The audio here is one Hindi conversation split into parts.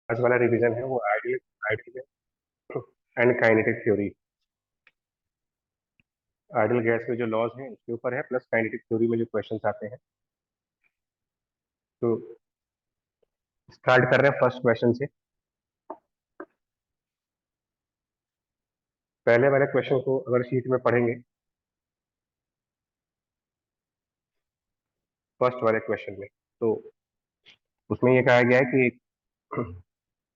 आज वाला रिवीजन है वो ideal ideal and kinetic theory. Ideal gas के जो लॉज हैं उसके ऊपर है, प्लस काइनेटिक थ्योरी में जो क्वेश्चंस आते हैं। तो स्टार्ट कर रहे हैं फर्स्ट क्वेश्चन से। पहले वाले क्वेश्चन को अगर शीट में पढ़ेंगे, फर्स्ट वाले क्वेश्चन में, तो उसमें ये कहा गया है कि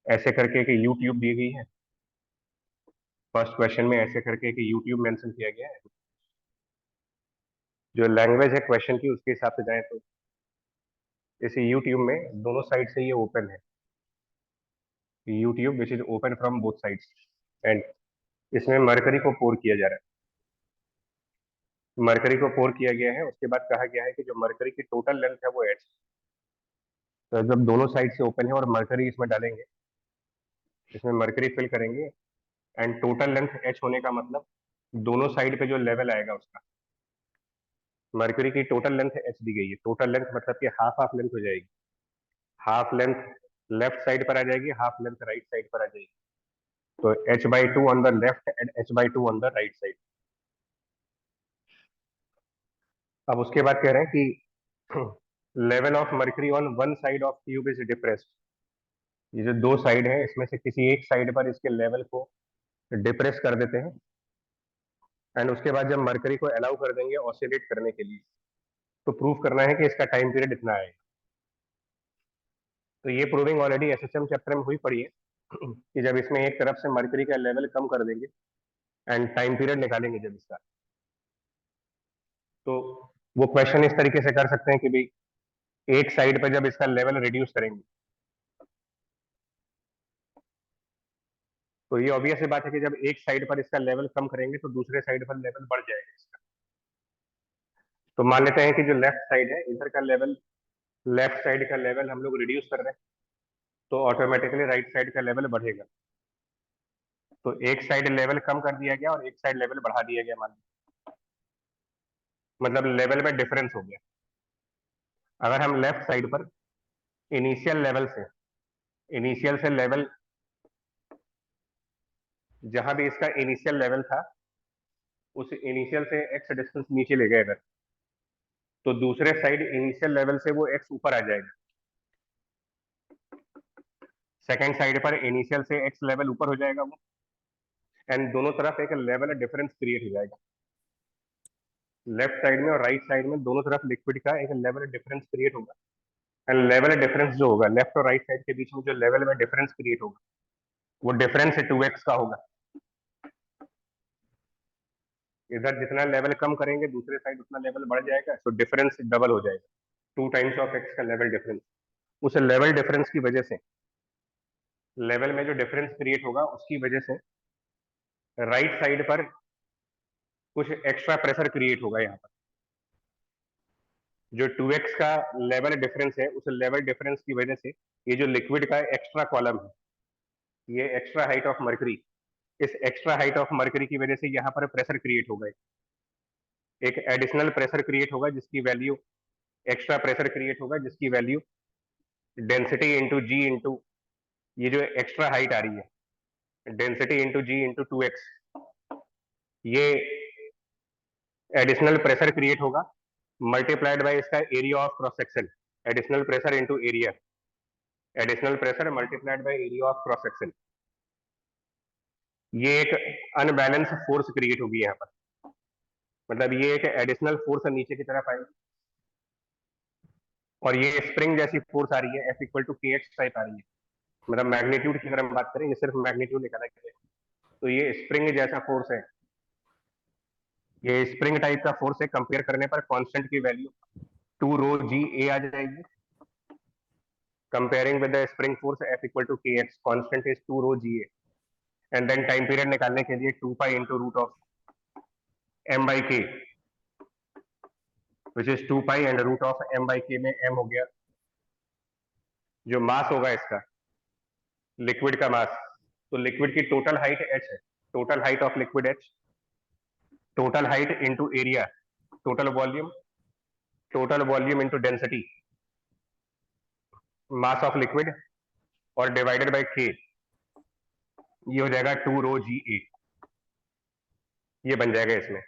ऐसे करके एक यूट्यूब दी गई है। फर्स्ट क्वेश्चन में ऐसे करके एक यूट्यूब मेंशन किया गया है। जो लैंग्वेज है क्वेश्चन की उसके हिसाब से जाए तो इस यूट्यूब में दोनों साइड से ये ओपन है। YouTube which is open from both sides, and इसमें मरकरी को पोर किया जा रहा है। मरकरी को पोर किया गया है, उसके बाद कहा गया है कि जो मरकरी की टोटल लेंथ है वो एच। तो जब दोनों साइड से ओपन है और मरकरी इसमें डालेंगे, इसमें मरकरी फिल करेंगे, एंड टोटल लेंथ एच होने का मतलब दोनों साइड पे जो लेवल आएगा उसका, मरकरी की टोटल लेंथ एच दी गई है। टोटल लेंथ मतलब कि हाफ हाफ लेंथ हो जाएगी। हाफ लेंथ लेफ्ट साइड पर आ जाएगी, हाफ लेंथ राइट साइड पर आ जाएगी। तो h/2 on the left and h/2 on the right side. अब उसके बाद कह रहे हैं कि level of mercury on one side of tube is depressed. ये जो दो साइड है इसमें से किसी एक साइड पर इसके लेवल को डिप्रेस कर देते हैं, एंड उसके बाद जब मर्करी को अलाउ कर देंगे ऑसिलेट करने के लिए, तो प्रूव करना है कि इसका टाइम पीरियड इतना है। तो ये प्रूविंग ऑलरेडी एसएचएम चैप्टर में हुई पड़ी है कि जब इसमें एक तरफ से मर्करी का लेवल कम कर देंगे एंड टाइम पीरियड निकालेंगे जब इसका, तो वो क्वेश्चन इस तरीके से कर सकते हैं कि भाई एक साइड पर जब इसका लेवल रिड्यूस करेंगे, तो ये ऑब्वियस सी बात है कि जब एक साइड पर इसका लेवल कम करेंगे तो दूसरे साइड पर लेवल बढ़ जाएगा इसका। तो मान लेते हैं कि जो लेफ्ट साइड है इधर का लेवल, लेफ्ट साइड का लेवल हम लोग रिड्यूस कर रहे हैं, तो ऑटोमेटिकली राइट साइड का लेवल बढ़ेगा। तो एक साइड लेवल कम कर दिया गया और एक साइड लेवल बढ़ा दिया गया, मान लीजिए, मतलब लेवल में डिफरेंस हो गया। अगर हम लेफ्ट साइड पर इनिशियल से लेवल, जहां भी इसका इनिशियल लेवल था उस इनिशियल से एक्स डिस्टेंस नीचे ले गए अगर, तो दूसरे साइड इनिशियल लेवल से वो एक्स ऊपर आ जाएगा। सेकेंड साइड पर इनिशियल से एक्स लेवल ऊपर हो जाएगा वो, एंड दोनों तरफ एक लेवल डिफरेंस क्रिएट हो जाएगा। लेफ्ट साइड में और राइट साइड में दोनों तरफ लिक्विड का एक लेवल डिफरेंस क्रिएट होगा, एंड लेवल डिफरेंस जो होगा लेफ्ट और राइट साइड के बीच में, जो लेवल में डिफरेंस क्रिएट होगा वो डिफरेंस 2x का होगा। इधर जितना लेवल कम करेंगे दूसरे साइड उतना लेवल बढ़ जाएगा, तो डिफरेंस डबल हो जाएगा, 2 टाइम्स ऑफ एक्स का लेवल डिफरेंस। उस लेवल डिफरेंस की वजह से, लेवल में जो डिफरेंस क्रिएट होगा उसकी वजह से राइट साइड पर कुछ एक्स्ट्रा प्रेशर क्रिएट होगा। यहाँ पर जो 2x का लेवल डिफरेंस है उस लेवल डिफरेंस की वजह से ये जो लिक्विड का एक्स्ट्रा कॉलम है, ये एक्स्ट्रा हाइट ऑफ मर्करी, इस एक्स्ट्रा हाइट ऑफ मर्करी की वजह से यहाँ पर प्रेशर क्रिएट होगा, एक एडिशनल प्रेशर क्रिएट होगा जिसकी वैल्यू, एक्स्ट्रा प्रेशर क्रिएट होगा जिसकी वैल्यू डेंसिटी इंटू जी इंटू ये जो एक्स्ट्रा हाइट आ रही है, डेंसिटी इंटू जी इंटू 2x, ये एडिशनल प्रेशर क्रिएट होगा मल्टीप्लाइड बाय इसका area of cross section. Additional pressure into area, additional pressure multiplied by area of cross section, ये एक अनबैलेंस फोर्स क्रिएट होगी यहाँ पर। मतलब ये एक एडिशनल फोर्स नीचे की तरफ आएगी, और ये स्प्रिंग जैसी फोर्स आ रही है, F=kx टाइप आ रही है। मतलब मैग्नीट्यूड की अगर हम बात करें, ये सिर्फ मैग्नीट्यूड निकाला गया है, तो ये स्प्रिंग जैसा फोर्स है, ये स्प्रिंग टाइप का फोर्स है। कंपेयर करने पर कांस्टेंट की वैल्यू 2ρ(g)a आ जाएगी। Comparing with the spring force F=kx, constant is 2ρ(g)a, and then time period निकालने के लिए 2 pi into root of m/k, which is 2 pi and root of m/k में m हो गया जो मास होगा इसका, लिक्विड का मास। तो लिक्विड की टोटल हाइट h है, total height of liquid h, total height into area, total volume into density, mass of liquid और डिवाइडेड बाय के, ये हो जाएगा 2 रो G8, ये बन जाएगा इसमें।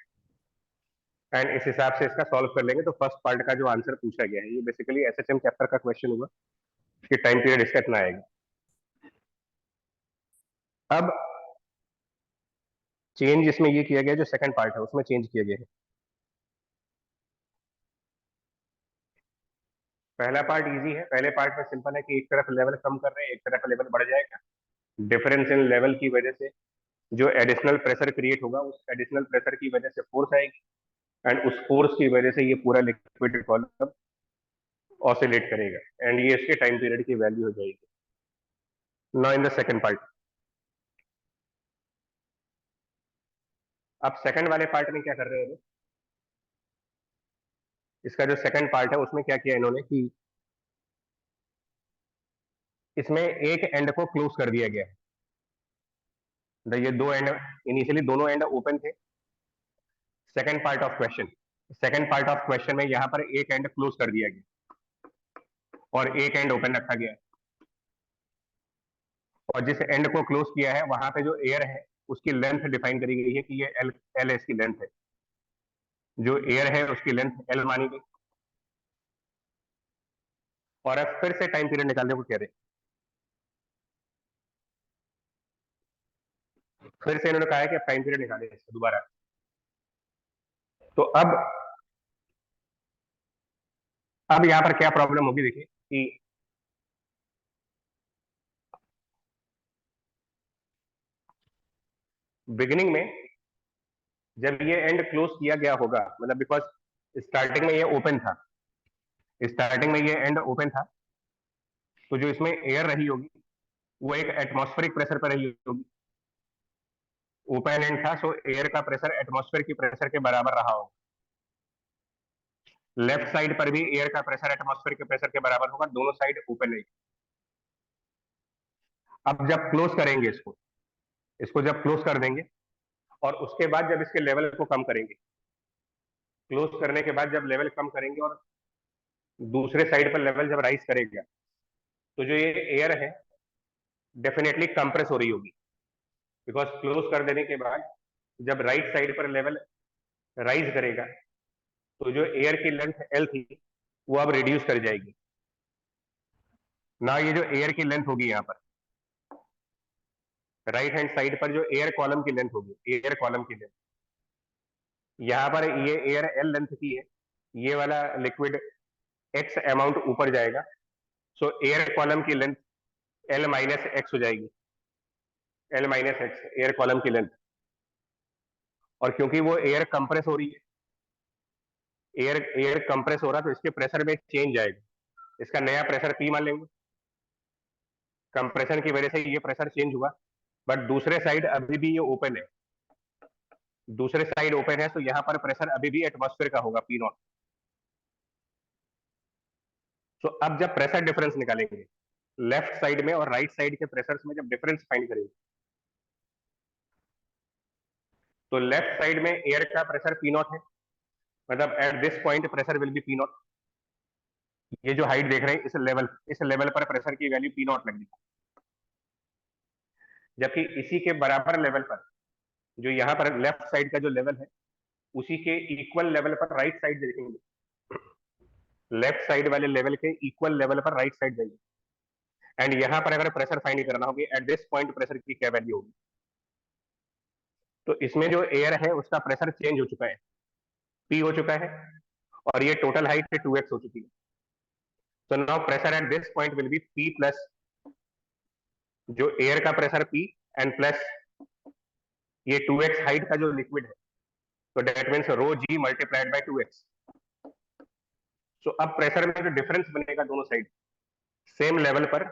एंड इस हिसाब से इसका सॉल्व कर लेंगे तो फर्स्ट पार्ट का जो आंसर पूछा गया है, ये बेसिकली एसएचएम चैप्टर का क्वेश्चन होगा कि टाइम पीरियड इसका इतना आएगा। अब चेंज इसमें ये किया गया, जो सेकंड पार्ट है उसमें चेंज किया गया है। पहला पार्ट इजी है, पहले पार्ट में सिंपल है कि एक तरफ लेवल कम कर रहे हैं, एक तरफ लेवल बढ़ जाएगा। डिफरेंस इन लेवल की वजह से जो एडिशनल प्रेशर क्रिएट होगा, उस एडिशनल प्रेशर की वजह से फोर्स आएगी, एंड उस फोर्स की वजह से ये पूरा लिक्विड कॉलम ऑसिलेट करेगा, एंड ये इसके टाइम पीरियड की वैल्यू हो जाएगी। Now in the second part, अब सेकंड वाले पार्ट में क्या कर रहे हैं, इसका जो सेकंड पार्ट है उसमें क्या किया इन्होंने कि इसमें एक एंड को क्लोज कर दिया गया है। ये दो एंड, इनिशियली दोनों एंड ओपन थे। Second part of question, second part of question में यहां पर एक एंड क्लोज कर दिया गया और एक एंड ओपन रखा गया है। और जिस एंड को क्लोज किया है वहां पे जो एयर है उसकी लेंथ डिफाइन करी गई है कि ये एल इसकी लेंथ है, जो एयर है उसकी लेंथ एल मानी गई। और अब फिर से टाइम पीरियड निकालने को कह रहे हैं, फिर से इन्होंने कहा है कि टाइम पीरियड निकाले इसका दोबारा। तो अब यहां पर क्या प्रॉब्लम होगी, देखिए कि बिगिनिंग में जब ये एंड क्लोज किया गया होगा, मतलब बिकॉज स्टार्टिंग में ये ओपन था, स्टार्टिंग में ये एंड ओपन था, तो जो इसमें एयर रही होगी वो एक एटमॉस्फेरिक प्रेशर पर रही होगी। ओपन एंड था, सो एयर का प्रेशर एटमॉस्फेयर की प्रेशर के बराबर रहा होगा। लेफ्ट साइड पर भी एयर का प्रेशर एटमॉस्फेयर के प्रेशर के बराबर होगा, दोनों साइड ओपन है। अब जब क्लोज करेंगे इसको, इसको जब क्लोज कर देंगे और उसके बाद जब इसके लेवल को कम करेंगे, क्लोज करने के बाद जब लेवल कम करेंगे और दूसरे साइड पर लेवल जब राइज करेगा, तो जो ये एयर है डेफिनेटली कंप्रेस हो रही होगी, बिकॉज क्लोज कर देने के बाद जब राइट साइड पर लेवल राइज करेगा तो जो एयर की लेंथ एल थी वो अब रिड्यूस कर जाएगी ना। ये जो एयर की लेंथ होगी यहाँ पर राइट हैंड साइड पर, जो एयर कॉलम की लेंथ होगी, एयर कॉलम की लेंथ, यहाँ पर ये एयर एल लेंथ की है, ये वाला लिक्विड एक्स अमाउंट ऊपर जाएगा, सो एयर कॉलम की लेंथ एल माइनस एक्स हो जाएगी, L minus x air column की लेंथ। और क्योंकि वो एयर कंप्रेस हो रही है, एयर एयर कंप्रेस हो रहा तो इसके प्रेशर में चेंज आएगा, इसका नया प्रेशर पी मान लेंगे, कंप्रेशन की वजह से ये प्रेशर चेंज हुआ। बट दूसरे साइड अभी भी ये ओपन है, दूसरे साइड ओपन है, तो यहाँ पर प्रेशर अभी भी एटमॉस्फेयर का होगा, पी नॉट। तो अब जब प्रेशर डिफरेंस निकालेंगे लेफ्ट साइड में और राइट साइड के प्रेशर्स में, जब डिफरेंस फाइंड करेंगे तो लेफ्ट साइड में एयर का प्रेशर पी नॉट है, मतलब eight this point pressure will be P not. ये जो हाइट देख रहे हैं इस लेवल पर प्रेशर की वैल्यू पी नॉट लगेगी। जबकि इसी के बराबर लेवल पर, जो यहाँ पर लेफ्ट साइड का जो लेवल है, उसी के इक्वल लेवल पर राइट साइड देखेंगे, लेफ्ट साइड वाले लेवल के इक्वल लेवल पर राइट साइड जाइए, एंड यहाँ पर अगर प्रेशर फाइंड करना होगी एट दिस पॉइंट प्रेशर की क्या वैल्यू होगी, तो इसमें जो एयर है उसका प्रेशर चेंज हो चुका है, पी हो चुका है, और ये टोटल हाइट है 2x हो चुकी है। तो now pressure at this point will be P plus जो एयर का प्रेशर पी एंड प्लस ये 2x हाइट का जो लिक्विड है, तो that means rho g multiplied by 2x। So अब प्रेशर में जो डिफरेंस बनेगा दोनों साइड सेम लेवल पर,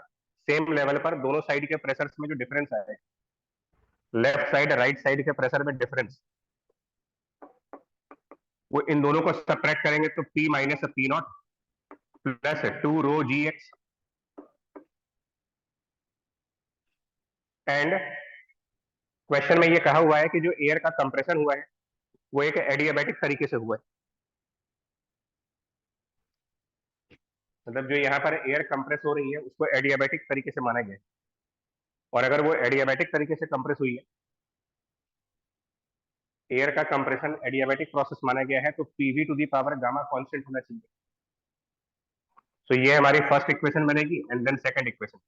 सेम लेवल पर दोनों साइड के प्रेशर्स में जो डिफरेंस आएगा, लेफ्ट साइड राइट साइड के प्रेशर में डिफरेंस, वो इन दोनों को सब्ट्रैक्ट करेंगे तो P minus P naught plus 2 rho g x, and question में ये कहा हुआ है कि जो एयर का कंप्रेशन हुआ है वो एक एडियाबैटिक तरीके से हुआ है। मतलब जो यहाँ पर एयर कंप्रेस हो रही है उसको एडियाबैटिक तरीके से माना गया है, और अगर वो एडियाबैटिक तरीके से कंप्रेस हुई है, एयर का कंप्रेशन एडियाबैटिक प्रोसेस माना गया है, तो PV to the power gamma constant होना चाहिए। तो ये हमारी फर्स्ट इक्वेशन बनेगी। And then second equation,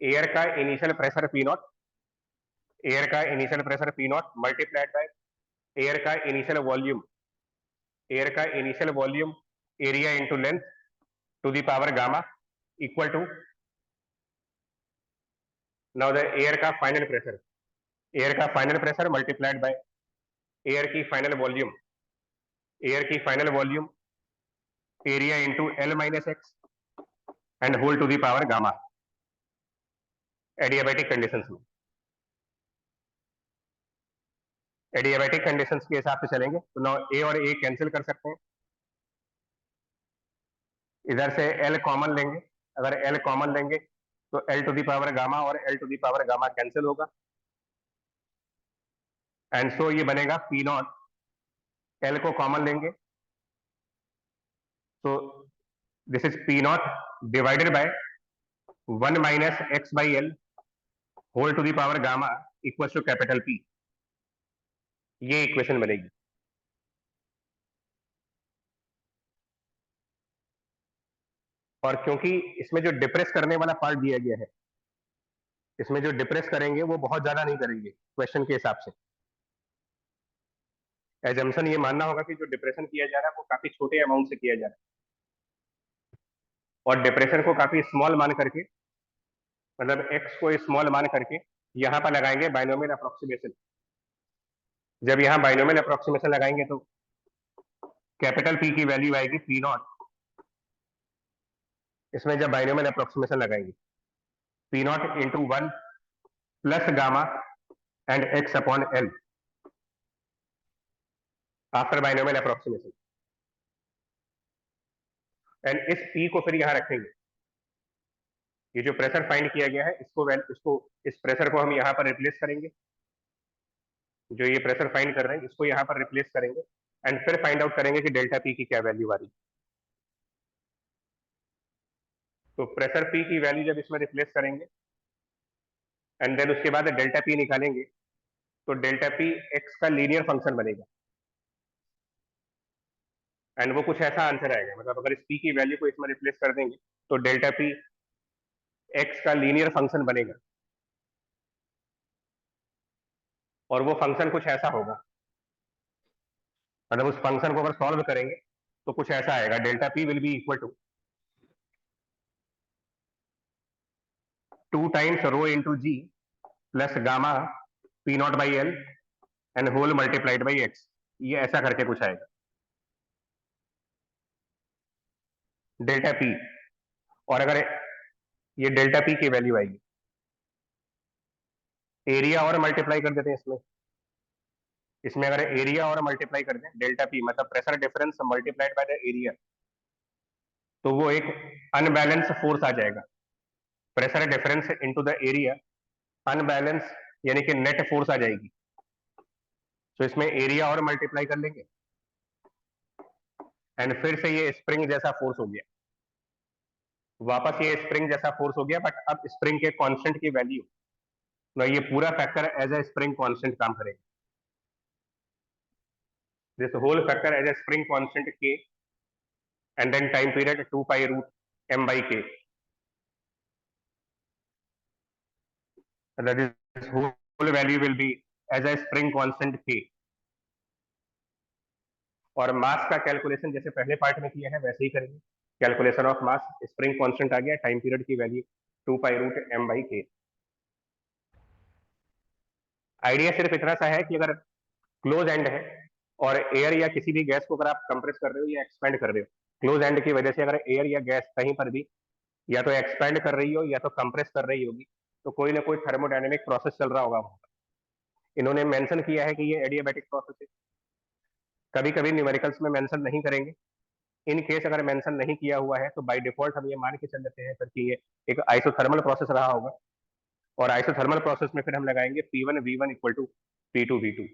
air का initial pressure P naught, air का initial pressure P naught multiplied by air का इनिशियल वॉल्यूम, एयर का initial volume area into length to the power gamma equal to, now the air का फाइनल प्रेशर, एयर का final pressure multiplied by air की फाइनल वॉल्यूम, एयर की final volume area into L minus x and whole to the power gamma, adiabatic conditions में। एडियाबैटिक कंडीशंस के हिसाब से चलेंगे तो नाउ ए और ए कैंसिल कर सकते हैं, इधर से एल कॉमन लेंगे, अगर एल कॉमन लेंगे तो L to the power gamma और L to the power gamma cancel होगा, एंड सो ये बनेगा पी नॉट, एल को कॉमन लेंगे तो this is P naught divided by 1 minus X by L whole to the power gamma equal to capital P, ये इक्वेशन बनेगी। और क्योंकि इसमें जो डिप्रेस करने वाला पार्ट दिया गया है, इसमें जो डिप्रेस करेंगे वो बहुत ज्यादा नहीं करेंगे क्वेश्चन के हिसाब से, एजम्पशन ये मानना होगा कि जो डिप्रेशन किया जा रहा है वो काफी छोटे अमाउंट से किया जा रहा है, और डिप्रेशन को काफी स्मॉल मान करके, मतलब एक्स को स्मॉल मान करके यहाँ पर लगाएंगे बाइनोमियल अप्रोक्सीमेशन। जब यहाँ बाइनोमियल अप्रोक्सीमेशन लगाएंगे तो कैपिटल पी की वैल्यू आएगी पी नॉट, इसमें जब बाइनोमियल अप्रोक्सीमेशन लगाएंगे P not into 1 plus gamma and x upon L after binomial approximation, and इस पी को फिर यहाँ रखेंगे, ये जो प्रेशर फाइंड किया गया है इसको इस प्रेशर को हम यहाँ पर रिप्लेस करेंगे, जो ये प्रेशर फाइंड कर रहे हैं इसको यहाँ पर रिप्लेस करेंगे, एंड फिर फाइंड आउट करेंगे कि डेल्टा पी की क्या वैल्यू आ रही है। तो प्रेशर पी की वैल्यू जब इसमें रिप्लेस करेंगे एंड देन उसके बाद डेल्टा पी निकालेंगे, तो डेल्टा पी एक्स का लीनियर फंक्शन बनेगा, एंड वो कुछ ऐसा आंसर आएगा, मतलब अगर इस पी की वैल्यू को इसमें रिप्लेस कर देंगे तो डेल्टा पी एक्स का लीनियर फंक्शन बनेगा, और वो फंक्शन कुछ ऐसा होगा, मतलब उस फंक्शन को अगर सॉल्व करेंगे तो कुछ ऐसा आएगा, delta P will be equal to 2 times rho into g plus gamma P naught by L and whole multiplied by x, ये ऐसा करके कुछ आएगा डेल्टा पी। और अगर ये डेल्टा पी की वैल्यू आएगी, एरिया और मल्टीप्लाई कर देते हैं इसमें, इसमें अगर एरिया और मल्टीप्लाई कर दें डेल्टा पी मतलब pressure difference multiplied by the area, तो वो एक अनबैलेंस फोर्स आ जाएगा, pressure difference into the area unbalance, यानी कि नेट फोर्स आ जाएगी। तो इसमें एरिया और मल्टीप्लाई कर लेंगे एंड फिर से ये स्प्रिंग जैसा फोर्स हो गया, वापस ये स्प्रिंग जैसा फोर्स हो गया, बट अब स्प्रिंग के कांस्टेंट की वैल्यू, ना ये पूरा factor as a spring constant काम करेगा, this whole factor as a spring constant K and then time period 2 pi root m by k, that is whole value will be as a spring constant k। और मास का कैलकुलेशन जैसे पहले पार्ट में किया है वैसे ही करेंगे, calculation of mass, spring constant आ गया, टाइम पीरियड की value 2 pi root m by k। Idea सिर्फ इतना सा है कि अगर क्लोज एंड है और एयर या किसी भी गैस को अगर आप कंप्रेस कर रहे हो या एक्सपेंड कर रहे हो, क्लोज एंड की वजह से अगर एयर या गैस कहीं पर भी या तो एक्सपेंड कर रही हो या तो कंप्रेस कर रही होगी, तो कोई ना कोई थर्मोडायनेमिक प्रोसेस चल रहा होगा वहां पर। इन्होंने मेंशन किया है कि ये एडियाबैटिक प्रोसेस है, कभी कभी न्यूमेरिकल्स में मेंशन नहीं करेंगे, इन केस अगर मेंशन नहीं किया हुआ है तो बाय डिफॉल्ट हम ये मान के चल लेते हैं फिर कि ये एक आइसोथर्मल प्रोसेस रहा होगा, और आइसोथर्मल प्रोसेस में फिर हम लगाएंगे P1 V1 equal to P2 V2,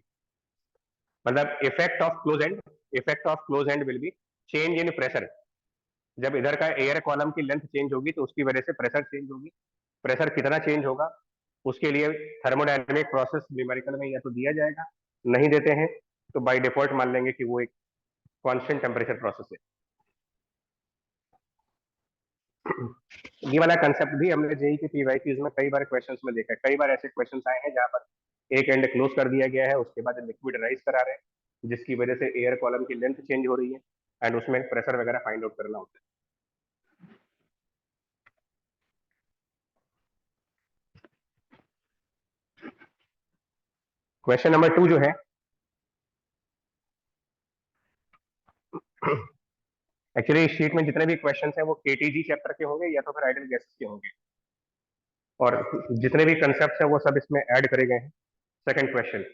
मतलब effect of close and, effect of close and will be change in pressure, जब इधर का एयर कॉलम की लेंथ चेंज होगी तो उसकी वजह से प्रेशर चेंज होगी। प्रेशर कितना चेंज होगा उसके लिए थर्मोडायनेमिक प्रोसेस न्यूमेरिकल में या तो दिया जाएगा, नहीं देते हैं तो बाय डिफॉल्ट मान लेंगे कि वो एक कांस्टेंट टेम्परेचर प्रोसेस है। ये वाला कंसेप्ट भी हमने जेई के पीवाईक्यूज में कई बार क्वेश्चंस में देखा है। कई बार ऐसे क्वेश्चंस आए हैं जहां पर एक एंड क्लोज कर दिया गया है, उसके बाद लिक्विड राइज करा रहे हैं जिसकी वजह से एयर कॉलम की लेंथ चेंज हो रही है एंड उसमें प्रेशर वगैरह फाइंड आउट करना होता है। क्वेश्चन नंबर 2 जो है, एक्चुअली इस शीट में जितने भी क्वेश्चंस हैं वो केटीजी चैप्टर के होंगे या तो फिर आइडियल गैसेस के होंगे, और जितने भी कंसेप्ट हैं वो सब इसमें ऐड करे गए हैं। सेकंड क्वेश्चन,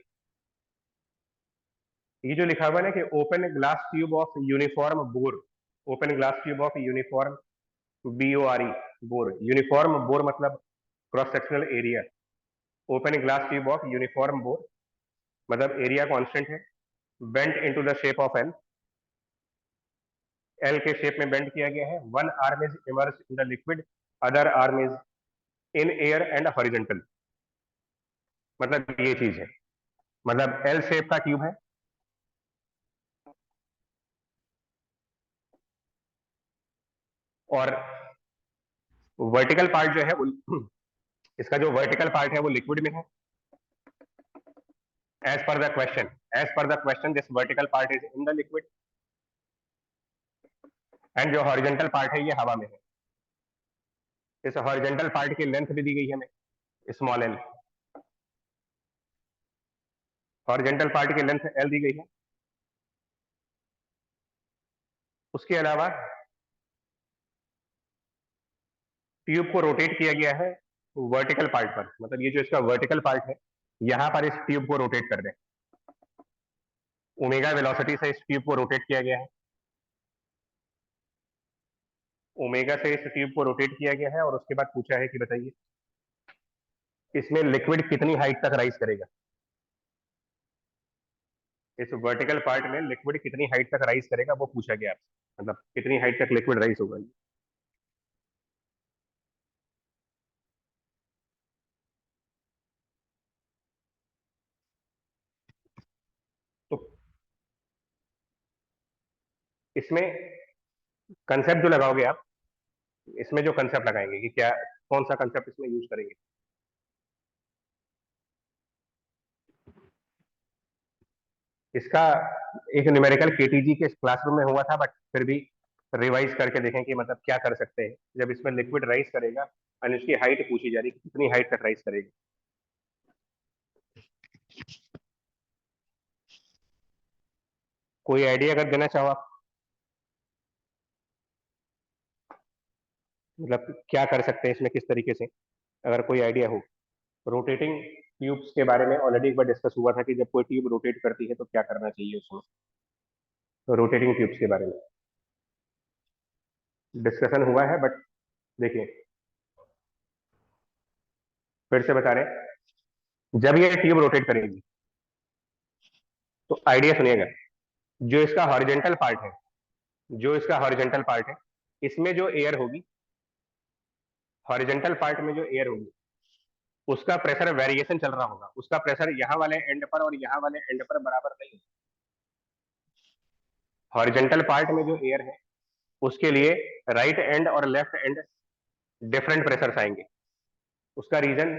ये जो लिखा हुआ है ना कि open glass tube of uniform bore, open glass tube of uniform BORE, bore, uniform bore मतलब cross sectional area. Open glass tube of uniform bore मतलब एरिया कांस्टेंट है, bent into the shape of L, L के शेप में बेंड किया गया है। One arm is immerse in the liquid, other arm is in air and horizontal, मतलब ये चीज है, मतलब एल शेप का ट्यूब है और वर्टिकल पार्ट जो है वो इसका जो वर्टिकल पार्ट है वो लिक्विड में है। As per the question, as per the question this vertical part is in the liquid and जो हॉरिजॉन्टल पार्ट है ये हवा में है। इस हॉरिजॉन्टल पार्ट की लेंथ भी दी गई है हमें, स्मॉल एल, हॉरिजॉन्टल पार्ट की लेंथ एल दी गई है। उसके अलावा ट्यूब को रोटेट किया गया है वर्टिकल पार्ट पर, मतलब ये जो इसका वर्टिकल पार्ट है यहां पर इस ट्यूब को रोटेट कर दें, ओमेगा वेलोसिटी से इस ट्यूब को रोटेट किया गया है, ओमेगा से इस ट्यूब को रोटेट किया गया है। और उसके बाद पूछा है कि बताइए इसमें लिक्विड कितनी हाइट तक राइज करेगा, इस वर्टिकल पार्ट में लिक्विड कितनी हाइट तक राइज करेगा वो पूछा गया आपसे, मतलब कितनी हाइट तक लिक्विड राइज होगा। तो इसमें कंसेप्ट जो लगाओगे आप, इसमें जो कंसेप्ट लगाएंगे कि क्या कौन सा कंसेप्ट इसमें यूज करेंगे, इसका एक न्यूमेरिकल केटीजी के क्लासरूम में हुआ था बट फिर भी रिवाइज करके देखें कि मतलब क्या कर सकते हैं जब इसमें लिक्विड राइज करेगा और इसकी हाइट पूछी जा रही है कितनी हाइट तक राइज करेगा। कोई आइडिया अगर देना चाहो आप, मतलब क्या कर सकते हैं इसमें किस तरीके से, अगर कोई आइडिया हो। रोटेटिंग ट्यूब्स के बारे में ऑलरेडी एक बार डिस्कस हुआ था कि जब कोई ट्यूब रोटेट करती है तो क्या करना चाहिए उसमें, तो रोटेटिंग ट्यूब्स के बारे में डिस्कशन हुआ है। बट देखिए फिर से बता रहे हैं, जब ये ट्यूब रोटेट करेगी तो आइडिया सुनिएगा, जो इसका हॉरिजेंटल पार्ट है, जो इसका हॉरिजेंटल पार्ट है इसमें जो एयर होगी, हॉरिजेंटल पार्ट में जो एयर होगी उसका प्रेशर वेरिएशन चल रहा होगा, उसका प्रेशर यहाँ वाले एंड पर और यहाँ वाले एंड पर बराबर नहीं होगा। हॉरिजेंटल पार्ट में जो एयर है उसके लिए राइट एंड और लेफ्ट एंड डिफरेंट प्रेशर आएंगे। उसका रीजन,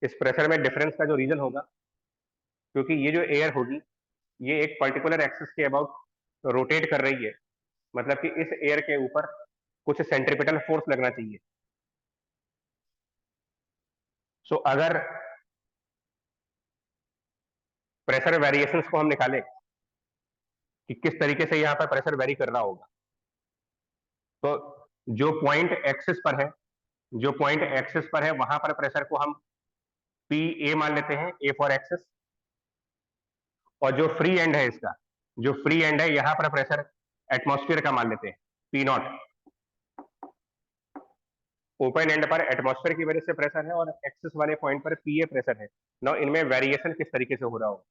इस प्रेशर में डिफरेंस का जो रीजन होगा, क्योंकि ये जो एयर होगी ये एक पर्टिकुलर एक्सिस के अबाउट रोटेट कर रही है, मतलब कि इस एयर के ऊपर कुछ सेंट्रिपिटल फोर्स लगना चाहिए। सो अगर प्रेशर वेरिएशंस को हम निकालें कि किस तरीके से यहाँ पर प्रेशर वेरी कर रहा होगा, तो जो पॉइंट एक्सिस पर है, जो पॉइंट एक्सिस पर है वहां पर प्रेशर को हम पी ए मान लेते हैं, ए फॉर एक्सिस। और जो फ्री एंड है इसका, जो फ्री एंड है यहाँ पर प्रेशर एटमॉस्फेयर का मान लेते हैं, पी नॉट। ओपन एंड पर एटमॉस्फेयर की वजह से प्रेशर है और एक्सिस वाले पॉइंट पर पी ए प्रेशर है। नाउ इनमें वेरिएशन किस तरीके से हो रहा हो,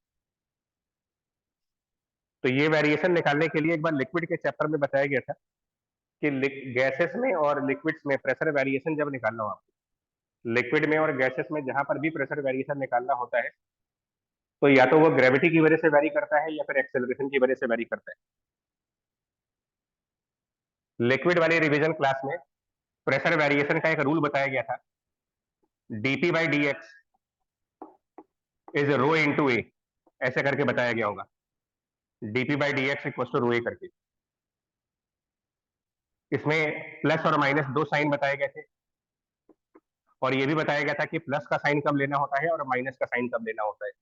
तो ये वेरिएशन निकालने के लिए एक बार लिक्विड के चैप्टर में बताया गया था कि गैसेस में और लिक्विड्स में प्रेशर वेरिएशन जब निकालना हो आपको, लिक्विड में और गैसेस में जहां पर भी प्रेशर वेरिएशन निकालना होता है, तो या तो वो ग्रेविटी की वजह से वेरी करता है या फिर एक्सेलरेशन की वजह से वेरी करता है। लिक्विड वाली रिवीजन क्लास में प्रेशर वेरिएशन का एक रूल बताया गया था, dp by D X is rho into A, ऐसे करके बताया गया होगा, dp by D X equal to rho A करके। इसमें प्लस और माइनस दो साइन बताए गए थे, और ये भी बताया गया था कि प्लस का साइन कब लेना होता है और माइनस का साइन कब लेना होता है।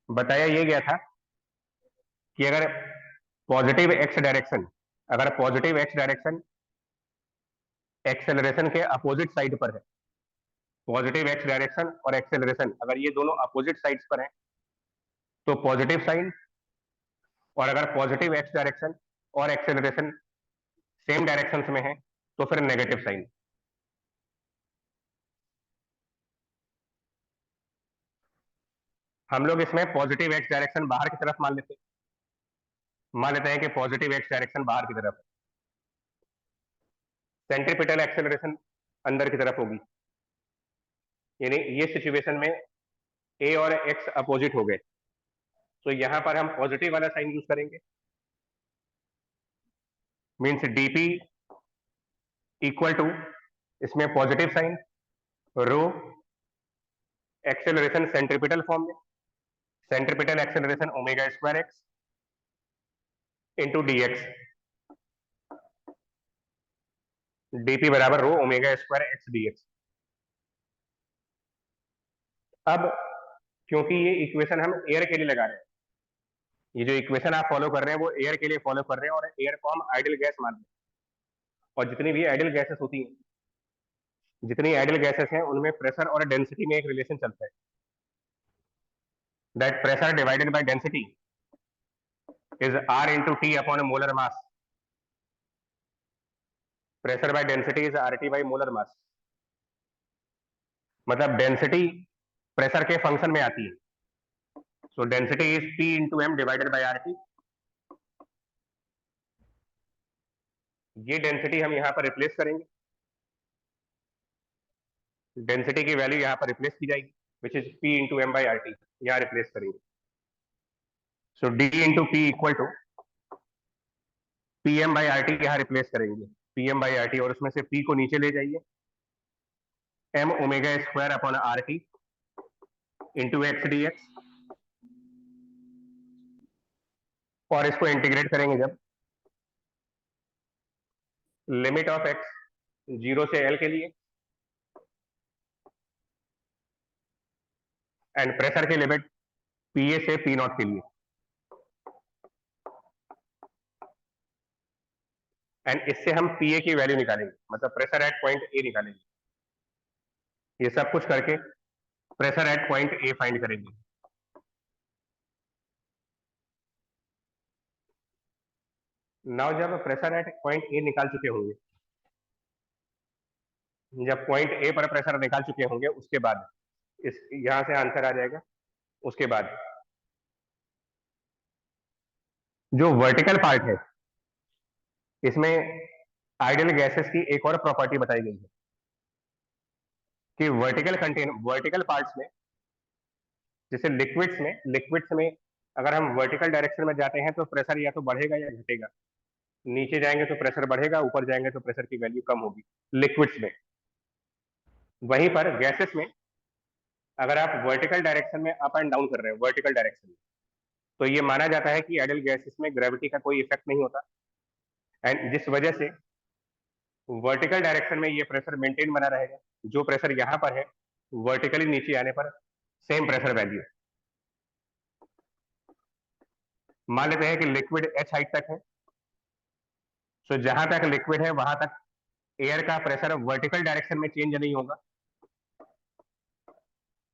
बताया ये गया था कि अगर पॉजिटिव एक्स डायरेक्शन, अगर पॉजिटिव एक्स डायरेक्शन एक्सेलरेशन के अपोजिट साइड पर है, पॉजिटिव एक्स डायरेक्शन और एक्सेलरेशन अगर ये दोनों अपोजिट साइड्स पर हैं तो पॉजिटिव साइन, और अगर पॉजिटिव एक्स डायरेक्शन और एक्सेलरेशन सेम डायरेक्शंस में है तो फिर नेगेटिव साइन। हम लोग इसमें पॉजिटिव एक्स डायरेक्शन बाहर की तरफ मान लेते हैं कि पॉजिटिव एक्स डायरेक्शन बाहर की तरफ है, सेंट्रीपिटल एक्सेलरेशन अंदर की तरफ होगी, यानी ये सिचुएशन में ए और एक्स अपोजिट हो गए, तो यहां पर हम पॉजिटिव वाला साइन यूज करेंगे, मीन्स डीपी इक्वल टू, इसमें positive sign, rho acceleration centripetal form में, centripetal acceleration omega square X into D X, DP बराबर rho omega square X D X. अब क्योंकि ये इक्वेशन हम एयर के लिए लगा रहे हैं, ये जो इक्वेशन आप फॉलो कर रहे हैं वो एयर के लिए फॉलो कर रहे हैं, और एयर को हम आइडियल गैस मान रहे हैं, और जितनी भी आइडियल गैसेस होती हैं, जितनी आइडियल गैसेस हैं उनमें प्रेशर और डेंसिटी में एक रिलेशन चलता है, that pressure divided by density is R into T upon molar mass, pressure by density is R T by molar mass. मतलब डेंसिटी प्रेशर के फंक्शन में आती है, so density is P into M divided by R T. ये डेंसिटी हम यहाँ पर रिप्लेस करेंगे, डेंसिटी की वैल्यू यहाँ पर रिप्लेस की जाएगी, which is P into M by R T, यहाँ रिप्लेस करेंगे। So D into P equal to P M by R T, यहाँ रिप्लेस करेंगे P M by R T, और उसमें से पी को नीचे ले जाइए, M omega square upon R T into X D x, और इसको इंटीग्रेट करेंगे जब, लिमिट ऑफ एक्स 0 से एल के लिए, एंड प्रेशर की लिमिट पी ए से पी नॉट के लिए, एंड इससे हम पी ए की वैल्यू निकालेंगे, मतलब प्रेशर एट पॉइंट ए निकालेंगे। ये सब कुछ करके pressure at point A find करेंगे। नाउ जब प्रेशर एट पॉइंट ए निकाल चुके होंगे, जब पॉइंट ए पर प्रेशर निकाल चुके होंगे, उसके बाद इस यहां से आंसर आ जाएगा। उसके बाद जो वर्टिकल पार्ट है, इसमें आइडियल गैसेस की एक और प्रॉपर्टी बताई गई है कि वर्टिकल पार्ट्स में, जैसे लिक्विड्स में अगर हम वर्टिकल डायरेक्शन में जाते हैं तो प्रेशर या तो बढ़ेगा या घटेगा, नीचे जाएंगे तो प्रेशर बढ़ेगा, ऊपर जाएंगे तो प्रेशर की वैल्यू कम होगी लिक्विड्स में। वहीं पर गैसेस में अगर आप वर्टिकल डायरेक्शन में अप एंड डाउन कर रहे हैं, वर्टिकल डायरेक्शन में, तो ये माना जाता है कि आइडियल गैसेस में ग्रेविटी का कोई इफेक्ट नहीं होता, एंड जिस वजह से वर्टिकल डायरेक्शन में ये प्रेशर मेंटेन बना रहेगा, जो प्रेशर यहाँ पर है वर्टिकली नीचे आने पर सेम प्रेशर वैल्यू। मान लेते हैं कि लिक्विड एच हाइट तक है, तो जहां तक लिक्विड है वहां तक एयर का प्रेशर वर्टिकल डायरेक्शन में चेंज नहीं होगा,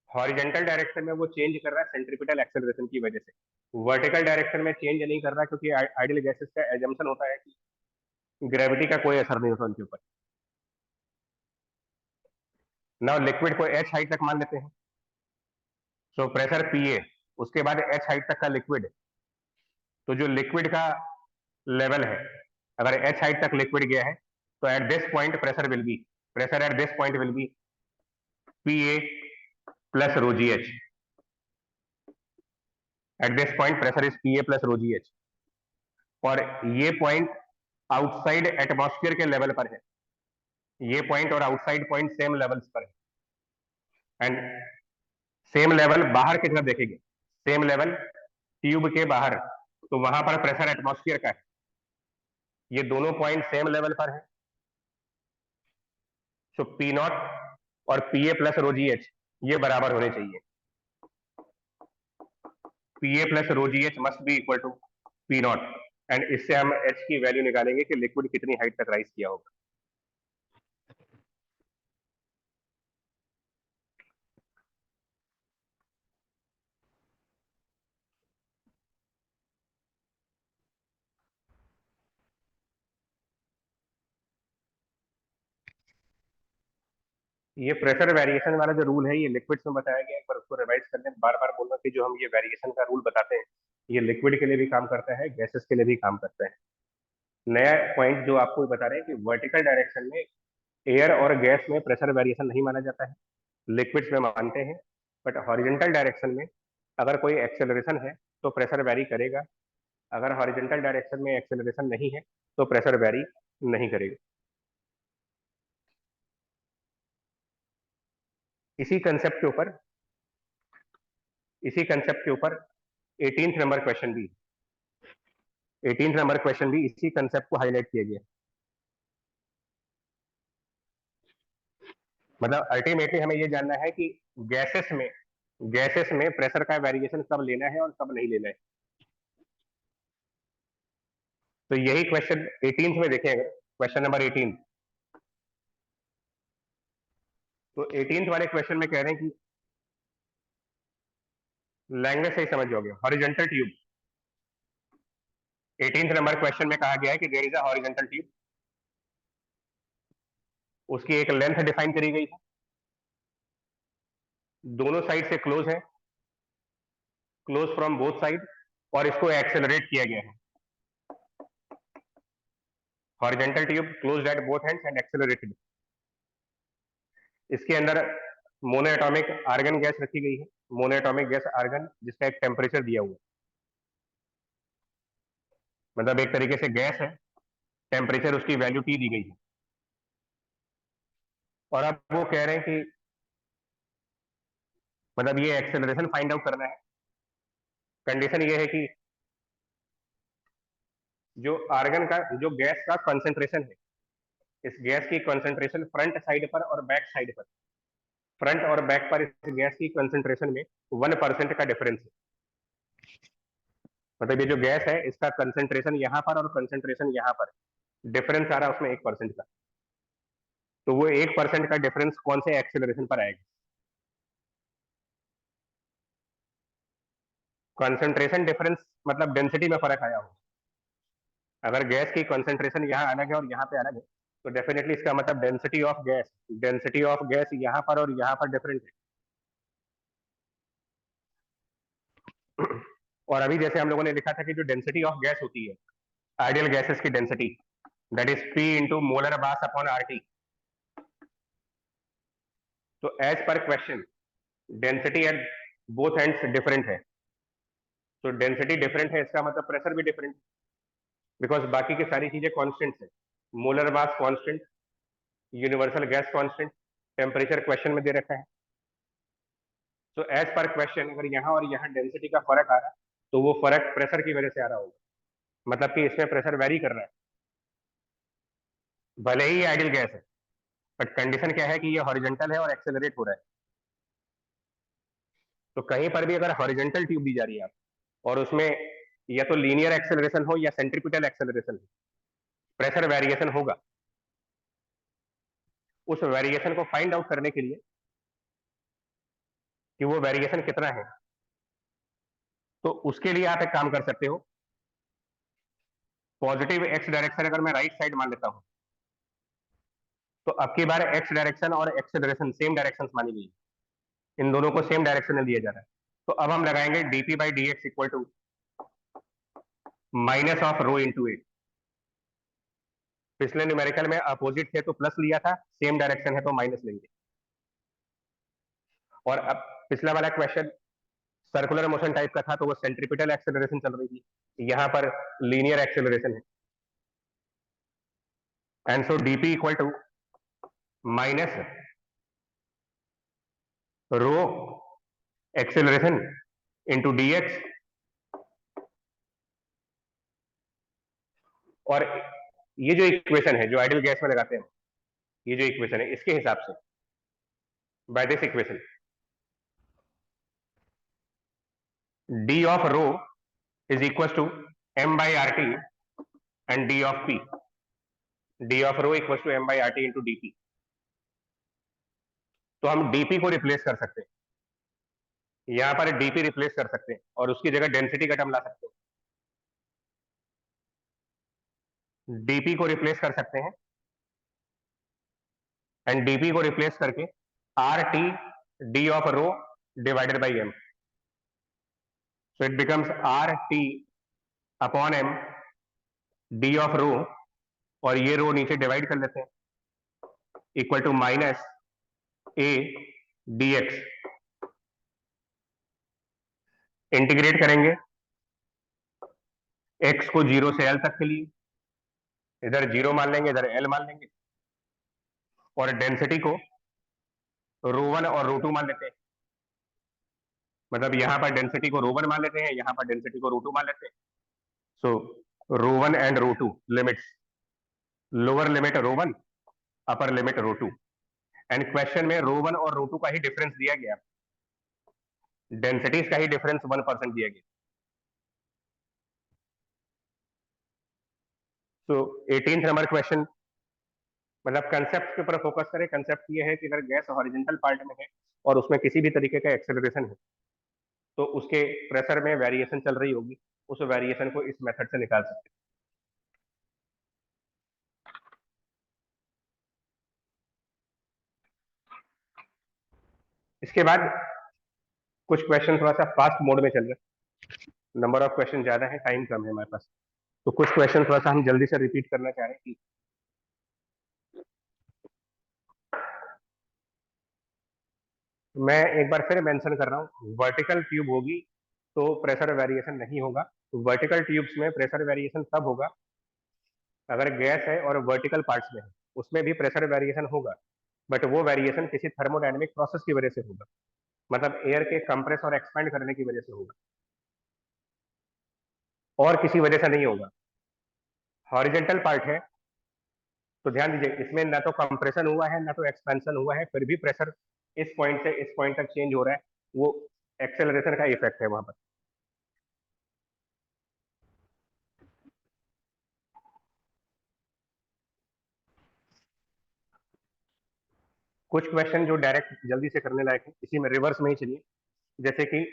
हॉरिजॉन्टल डायरेक्शन में वो चेंज कर रहा है सेंट्रीपिटल एक्सेलरेशन की वजह से, वर्टिकल डायरेक्शन में चेंज नहीं कर रहा, क्योंकि आइडियल गैसेस का एजम्पशन होता है कि ग्रेविटी का कोई असर नहीं होता उनके ऊपर। नाउ लिक्विड को एच हाइट तक मान लेते हैं, सो प्रेशर पी ए उसके बाद h हाइट तक का लिक्विड, तो जो लिक्विड का लेवल है, अगर h हाइट तक लिक्विड गया है तो eight this point pressure at this point will B Pa plus rho g H. Eight this point pressure is Pa plus rho g H, और ये पॉइंट आउटसाइड एटमॉस्फेयर के लेवल पर है, ये पॉइंट और आउटसाइड पॉइंट सेम लेवल्स पर है। एंड सेम लेवल बाहर की तरफ देखेंगे, सेम लेवल ट्यूब के बाहर, तो वहां पर प्रेशर एटमॉस्फेयर का है, ये दोनों पॉइंट सेम लेवल पर है। सो पी नॉट और P A plus rho g H ये बराबर होने चाहिए। P A plus rho g H must be equal to P naught, and इससे हम एच की वैल्यू निकालेंगे कि लिक्विड कितनी हाइट तक राइज किया होगा। ये प्रेशर वेरिएशन वाला जो रूल है ये लिक्विड्स में बताया गया है, एक बार उसको रिवाइज करने बार बार बोलना कि जो हम ये वेरिएशन का रूल बताते हैं ये लिक्विड के लिए भी काम करता है, गैसेस के लिए भी काम करता है। नया पॉइंट जो आपको बता रहे हैं कि वर्टिकल डायरेक्शन में एयर और गैस में प्रेशर वेरिएशन नहीं माना जाता है, लिक्विड्स में मानते हैं, बट हॉरिजॉन्टल डायरेक्शन में अगर कोई एक्सेलरेशन है तो प्रेशर वेरी करेगा, अगर हॉरिजॉन्टल डायरेक्शन में एक्सेलरेशन नहीं है तो प्रेशर वेरी नहीं करेगा। इसी कंसेप्ट के ऊपर 18th नंबर क्वेश्चन भी 18th नंबर क्वेश्चन भी इसी कंसेप्ट को हाईलाइट किया गया। मतलब अल्टीमेटली हमें ये जानना है कि गैसेस में प्रेशर का वेरिएशन कब लेना है और कब नहीं लेना है। तो यही क्वेश्चन 18th में देखें, अगर क्वेश्चन नंबर 18, तो 18th वाले क्वेश्चन में कह रहे हैं कि लैंग्वेज सही समझ जाओगे, horizontal tube. 18th number question में कहा गया है कि there is a horizontal tube, उसकी एक लेंथ डिफाइन करी गई है, दोनों साइड से क्लोज है, क्लोज फ्रॉम बोथ साइड, और इसको एक्सेलरेट किया गया है। Horizontal tube closed eight both ends and accelerated. इसके अंदर मोनोएटॉमिक आर्गन गैस रखी गई है, मोनोएटॉमिक गैस आर्गन, जिसका एक टेम्परेचर दिया हुआ है, मतलब एक तरीके से गैस है, टेम्परेचर उसकी वैल्यू टी दी गई है। और अब वो कह रहे हैं कि मतलब ये एक्सेलरेशन फाइंड आउट करना है। कंडीशन ये है कि जो आर्गन का, जो गैस का कंसंट्रेशन है, इस गैस की कंसंट्रेशन फ्रंट साइड पर और बैक साइड पर, फ्रंट और बैक पर इस गैस की कंसंट्रेशन में 1% का डिफरेंस है। मतलब ये जो गैस है इसका कंसंट्रेशन यहाँ पर और कंसंट्रेशन यहाँ पर डिफरेंस आ रहा है उसमें 1% का, तो वो 1% का डिफरेंस कौन से एक्सेलरेशन पर आएगा। कंसंट्रेशन डिफरेंस मतलब डेंसिटी में फर्क आया हो, अगर गैस की कंसंट्रेशन यहाँ अलग है और यहाँ पे अलग है तो डेफिनेटली इसका मतलब डेंसिटी ऑफ गैस यहाँ पर और यहाँ पर डिफरेंट है। और अभी जैसे हम लोगों ने लिखा था कि जो डेंसिटी ऑफ गैस होती है, आइडियल गैसेस की density, that is P into molar mass upon RT। तो as per question density at both ends different है, तो डेंसिटी डिफरेंट है इसका मतलब प्रेशर भी डिफरेंट, बिकॉज बाकी की सारी चीजें कॉन्स्टेंट है, molar mass constant, universal gas constant, temperature question में दे रखा है। तो एज पर क्वेश्चन अगर यहाँ और यहाँ डेंसिटी का फर्क आ रहा है तो वो फर्क प्रेशर की वजह से आ रहा होगा, मतलब कि इसमें प्रेशर वेरी कर रहा है, भले ही आइडियल गैस है, बट कंडीशन क्या है कि ये हॉरिजॉन्टल है और एक्सेलरेट हो रहा है। तो कहीं पर भी अगर हॉरिजॉन्टल ट्यूब दी जा रही है आप, और उसमें या तो लीनियर एक्सेलरेशन हो या सेंट्रीपिटल एक्सेलरेशन हो, प्रेशर वेरिएशन होगा। उस वेरिएशन को फाइंड आउट करने के लिए कि वो वेरिएशन कितना है, तो उसके लिए आप एक काम कर सकते हो, पॉजिटिव एक्स डायरेक्शन अगर मैं राइट साइड मान लेता हूं तो अब की बार एक्स डायरेक्शन और एक्सेलरेशन सेम डायरेक्शन मानी गई, इन दोनों को सेम डायरेक्शन में दिया जा रहा है। तो अब हम लगाएंगे dp by D X equal to minus of rho into A. पिछले न्यूमेरिकल में अपोजिट थे तो प्लस लिया था, सेम डायरेक्शन है तो माइनस लेंगे। और अब पिछला वाला क्वेश्चन सर्कुलर मोशन टाइप का था तो वो सेंट्रीपिटल एक्सेलरेशन चल रही थी, यहाँ पर लीनियर एक्सेलरेशन है। And so d P equal to minus rho acceleration into D x. और ये जो इक्वेशन है जो आइडियल गैस में लगाते हैं, ये जो इक्वेशन है इसके हिसाब से by this equation d of rho is equal to m by R T and d of P. D of rho equal to m by R T into d P. तो हम डीपी को रिप्लेस कर सकते हैं, यहां पर डीपी रिप्लेस कर सकते हैं और उसकी जगह डेंसिटी का टर्म ला सकते हैं। डीपी को रिप्लेस कर सकते हैं एंड डीपी को रिप्लेस करके R T D of rho divided by M. So it becomes R T upon M D of rho, और ये रो नीचे डिवाइड कर लेते हैं, equal to minus A D X. Integrate करेंगे x को 0 से l तक के लिए, इधर 0 मान लेंगे इधर l मान लेंगे, और डेंसिटी को रो1 और रो2 मान लेते हैं। मतलब यहां पर डेंसिटी को रो1 मान लेते हैं, यहां पर डेंसिटी को रो2 मान लेते हैं। So rho one and rho two limits, lower limit rho one, upper limit rho two. And question में रो1 और रो2 का ही डिफरेंस दिया गया, डेंसिटीज का ही डिफरेंस 1% दिया गया। सो 18th नंबर क्वेश्चन, मतलब कंसेप्ट के ऊपर फोकस करें। कंसेप्ट ये है कि अगर गैस हॉरिजॉन्टल पार्ट में है और उसमें किसी भी तरीके का एक्सेलरेशन है तो उसके प्रेशर में वेरिएशन चल रही होगी, उस वेरिएशन को इस मेथड से निकाल सकते हैं। इसके बाद कुछ क्वेश्चन थोड़ा सा फास्ट मोड में चल रहे हैं, नंबर ऑफ क्वेश्चन ज्यादा है, टाइम कम है हमारे पास, तो कुछ क्वेश्चन थोड़ा सा हम जल्दी से रिपीट करना चाह रहे हैं कि मैं एक बार फिर मेंशन कर रहा हूँ, वर्टिकल ट्यूब होगी तो प्रेशर वेरिएशन नहीं होगा। वर्टिकल ट्यूब्स में प्रेशर वेरिएशन तब होगा अगर गैस है और वर्टिकल पार्ट्स में है, उसमें भी प्रेशर वेरिएशन होगा, बट वो वेरिएशन किसी थर्मोडायनेमिक प्रोसेस की वजह से होगा, मतलब एयर के कंप्रेस और एक्सपेंड करने की वजह से होगा, और किसी वजह से नहीं होगा। हॉरिजेंटल पार्ट है तो ध्यान दीजिए, इसमें ना तो कंप्रेशन हुआ है ना तो एक्सपेंशन हुआ है, फिर भी प्रेशर इस पॉइंट से इस पॉइंट तक चेंज हो रहा है, वो एक्सेलरेशन का इफेक्ट है वहां पर। कुछ क्वेश्चन जो डायरेक्ट जल्दी से करने लायक है, इसी में रिवर्स में ही चलिए। जैसे कि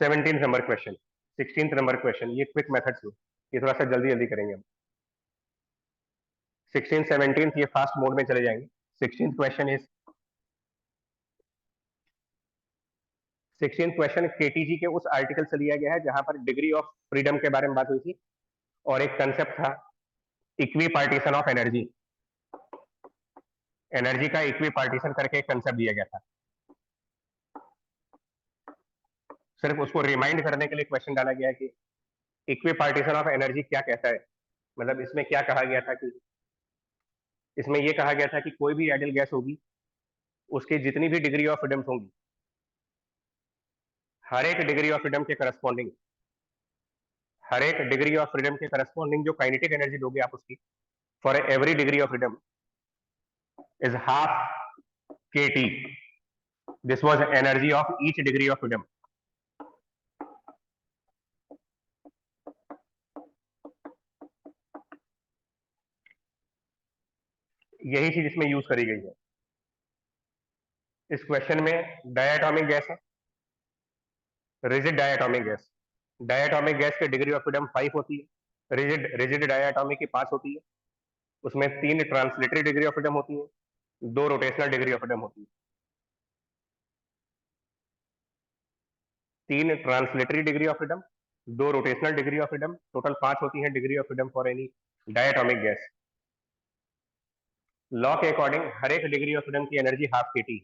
17 नंबर क्वेश्चन, 16 नंबर क्वेश्चन, ये क्विक मेथड्स में, ये थोड़ा सा जल्दी जल्दी करेंगे हम। 16 17 ये फास्ट मोड में चले जाएंगे। 16 क्वेश्चन इज 16 क्वेश्चन केटीजी के उस आर्टिकल से लिया गया है जहां पर डिग्री ऑफ फ्रीडम के बारे में बात हुई थी, और एक कंसेप्ट था equi partition of energy. Energy का इक्वी पार्टीशन करके एक कंसेप्ट दिया गया था, सिर्फ उसको रिमाइंड करने के लिए क्वेश्चन डाला गया है कि इक्वी पार्टीशन ऑफ एनर्जी क्या कहता है। मतलब इसमें क्या कहा गया था कि इसमें यह कहा गया था कि कोई भी आइडियल गैस होगी, उसकी जितनी भी डिग्री ऑफ फ्रीडम होंगी, हर एक डिग्री ऑफ फ्रीडम के करस्पॉन्डिंग, हर एक डिग्री ऑफ फ्रीडम के करस्पॉन्डिंग जो काइनेटिक एनर्जी दोगे आप उसकी, for every degree of freedom is half के T. This was energy of each degree of freedom. यही चीज इसमें यूज करी गई है। इस क्वेश्चन में डायटोमिक गैस है, rigid diatomic gas. Diatomic gas की डिग्री ऑफ फ्रीडम 5 होती है, रिजिड रिजिड डायटोमिक की 5 होती है। उसमें 3 ट्रांसलेटरी डिग्री ऑफ फ्रीडम होती है, 2 रोटेशनल डिग्री ऑफ फ्रीडम होती है। 3 translatory degree of freedom, 2 rotational degree of freedom, total 5 होती है degree of freedom for any diatomic gas. Law के अकॉर्डिंग हर एक डिग्री ऑफ फ्रीडम की एनर्जी हाफ के टी,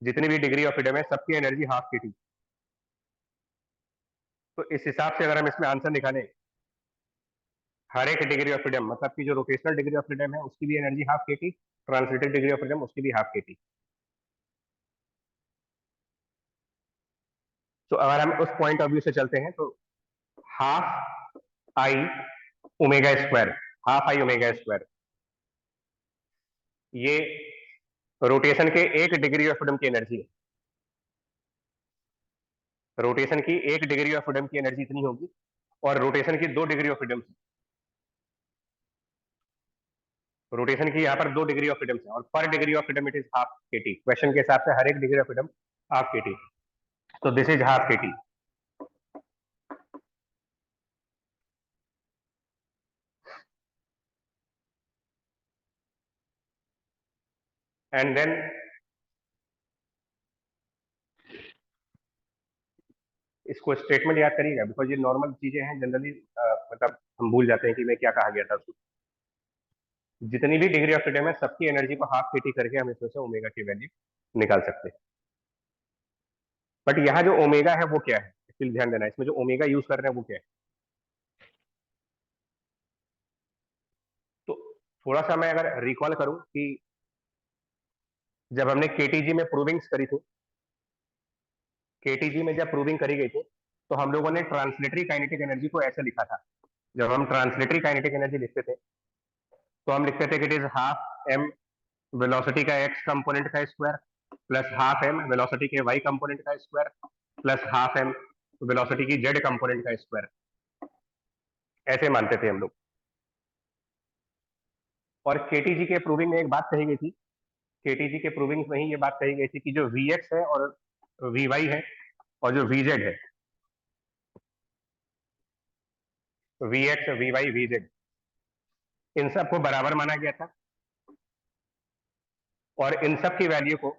जितनी भी डिग्री ऑफ फ्रीडम है सबकी एनर्जी हाफ के टी। तो इस हिसाब से अगर हम इसमें आंसर निकालें, हर एक डिग्री ऑफ फ्रीडम मतलब कि जो रोटेशनल डिग्री ऑफ फ्रीडम है उसकी भी एनर्जी हाफ के T, translated degree of freedom उसकी भी हाफ के टी। तो अगर हम उस पॉइंट ऑफ व्यू से चलते हैं तो half I omega square, half I omega square, ये रोटेशन के 1 डिग्री ऑफ फ्रीडम की एनर्जी है। रोटेशन की 1 डिग्री ऑफ फ्रीडम की एनर्जी इतनी होगी, और रोटेशन की 2 डिग्री ऑफ फ्रीडम, रोटेशन की यहाँ पर 2 डिग्री ऑफ फ्रीडम है, और पर degree of freedom it is half के टी। क्वेश्चन के हिसाब से हर एक डिग्री ऑफ फ्रीडम हाफ के टी, तो दिस इज हाफ के टी। एंड देन इसको स्टेटमेंट याद करिएगा, बिकॉज ये नॉर्मल चीजें हैं, जनरली मतलब हम भूल जाते हैं कि मैं क्या कहा गया था उसको। जितनी भी डिग्री ऑफ फ्रीडम है सबकी एनर्जी को हाफ के टी करके हम इसमें से ओमेगा की वैल्यू निकाल सकते हैं। बट यहाँ जो ओमेगा है वो क्या है, इसलिए ध्यान देना, इसमें जो ओमेगा यूज कर रहे हैं वो क्या है। तो थोड़ा सा मैं अगर रिकॉल करूं कि जब हमने केटीजी में प्रूविंग्स करी थी, केटीजी में जब प्रूविंग करी गई थी, तो हम लोगों ने ट्रांसलेटरी काइनेटिक एनर्जी को ऐसे लिखा था। जब हम ट्रांसलेटरी काइनेटिक एनर्जी लिखते थे तो हम लिखते थे कि it is half m velocity का एक्स कंपोनेंट का square plus half m velocity के वाई कंपोनेंट का square plus half m velocity की जेड कंपोनेंट का स्क्वायर, ऐसे मानते थे हम लोग। और केटीजी के प्रूविंग में एक बात कही गई थी, केटीजी के प्रूविंग में ही ये बात कही गई थी कि जो वी एक्स है और वी वाई है और जो वी जेड है, V X V Y V Z, इन सबको बराबर माना गया था, और इन सब की वैल्यू को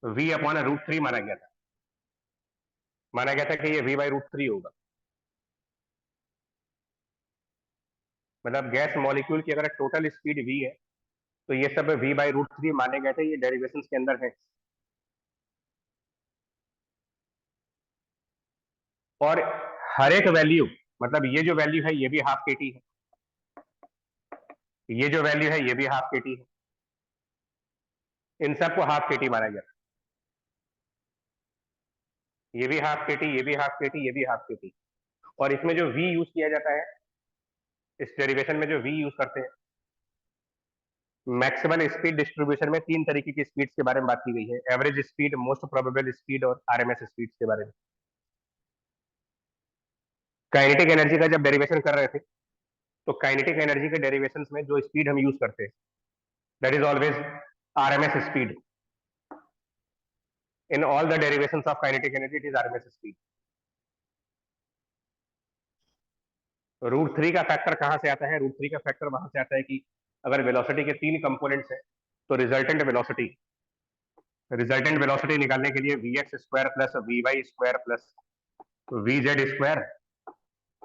v अपॉन √3 माना गया था। माना गया था कि ये v बाई √3 होगा। मतलब गैस मॉलिक्यूल की अगर टोटल स्पीड v है तो ये सब v बाई √3 माने गए थे, ये डेरिवेशन के अंदर है। और हर एक वैल्यू, मतलब ये जो वैल्यू है ये भी हाफ के टी है, ये जो वैल्यू है ये भी हाफ के टी है, इन सबको हाफ के टी माना गया। ये भी हाफ के टी, ये भी हाफ के टी, ये भी हाफ के टी। और इसमें जो v यूज किया जाता है, इस डेरिवेशन में जो v यूज करते हैं, मैक्सिमम स्पीड डिस्ट्रीब्यूशन में 3 तरीके की स्पीड्स के बारे में बात की गई है, average speed, most probable speed और आरएमएस स्पीड के बारे में। काइनेटिक एनर्जी का जब डेरिवेशन कर रहे थे तो काइनेटिक एनर्जी के डेरिवेशंस में जो स्पीड हम यूज करते हैं that is always RMS speed. In all the derivations of kinetic energy it is RMS speed. √3 का फैक्टर कहां से आता है, √3 का फैक्टर वहां से आता है कि अगर वेलोसिटी के 3 कंपोनेंट्स हैं तो रिजल्टेंट वेलोसिटी निकालने के लिए v x square plus v y square plus v z square,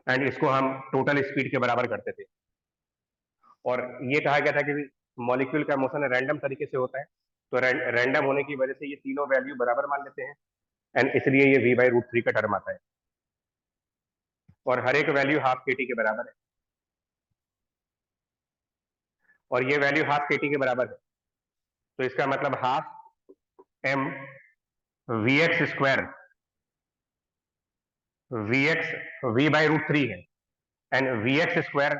and इसको हम टोटल स्पीड के बराबर करते थे। और ये कहा गया था कि मॉलिक्यूल का मोशन रैंडम तरीके से होता है, तो रैंडम होने की वजह से ये तीनों वैल्यू बराबर मान लेते हैं, एंड इसलिए ये v बाई √3 का टर्म आता है, और हर एक वैल्यू हाफ के टी के बराबर है, और ये वैल्यू हाफ के टी के बराबर है। तो इसका मतलब half m v x square, v x v by √3 है, and v x square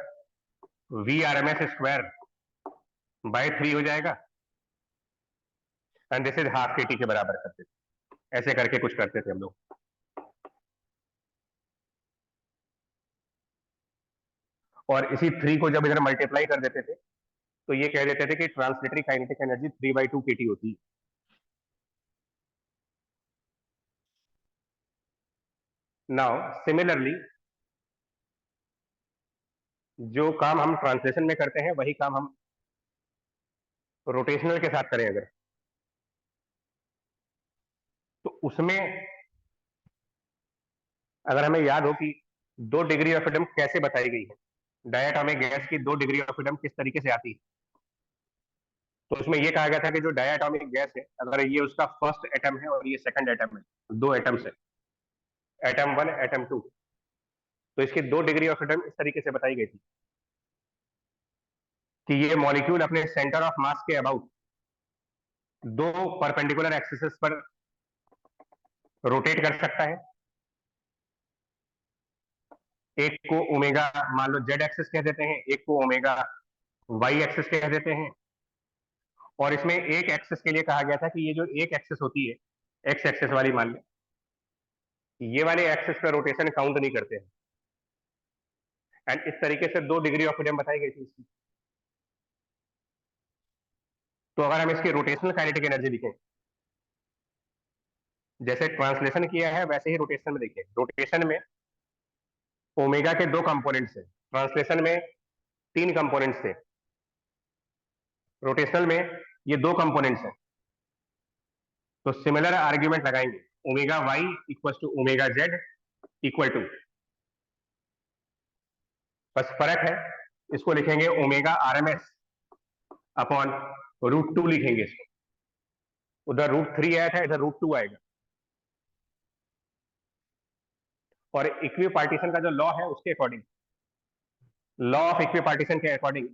v R M S square by 3 हो जाएगा, एंड दिस इज हाफ के टी के बराबर करते थे। ऐसे करके कुछ करते थे हम लोग। और इसी 3 को जब इधर मल्टीप्लाई कर देते थे तो ये कह देते थे कि ट्रांसलेटरी काइनेटिक एनर्जी 3/2 के टी होती है। नाउ सिमिलरली जो काम हम ट्रांसलेशन में करते हैं वही काम हम रोटेशनल के साथ करें अगर, तो उसमें अगर हमें याद हो कि 2 डिग्री ऑफ फ्रीडम कैसे बताई गई है, डायटोमिक गैस की 2 डिग्री ऑफ फ्रीडम किस तरीके से आती है, तो उसमें ये कहा गया था कि जो डायटोमिक गैस है, अगर ये उसका फर्स्ट एटम है और ये सेकंड एटम है, 2 एटम्स है, एटम 1 एटम 2, तो इसकी 2 डिग्री ऑफ फ्रीडम इस तरीके से बताई गई थी कि ये मॉलिक्यूल अपने सेंटर ऑफ मास के अबाउट 2 परपेंडिकुलर एक्सिस पर रोटेट कर सकता है। एक को ओमेगा मान लो जेड एक्सिस कह देते हैं, एक को ओमेगा वाई एक्सिस कह देते हैं। और इसमें एक एक्सिस के लिए कहा गया था कि ये जो एक एक्सिस होती है, एक्स एक्सिस वाली मान लें, ये वाले एक्सिस पर रोटेशन काउंट नहीं करते हैं। एंड इस तरीके से 2 डिग्री ऑफ फ्रीडम बताई गई थी इसकी। तो अगर हम इसकी रोटेशनल काइनेटिक एनर्जी लिखें, जैसे ट्रांसलेशन किया है वैसे ही रोटेशन में देखें। रोटेशन में ओमेगा के 2 कंपोनेंट्स हैं, ट्रांसलेशन में 3 कंपोनेंट्स थे, रोटेशनल में ये 2 कंपोनेंट्स हैं। तो सिमिलर आर्ग्यूमेंट लगाएंगे, omega y equal to omega z equal to, बस फर्क है, इसको लिखेंगे ओमेगा आरएमएस अपॉन √2 लिखेंगे इसको। उधर √3 आया था, इधर √2 आएगा। और इक्वी पार्टीशन का जो लॉ है उसके according, law of equi partition के अकॉर्डिंग,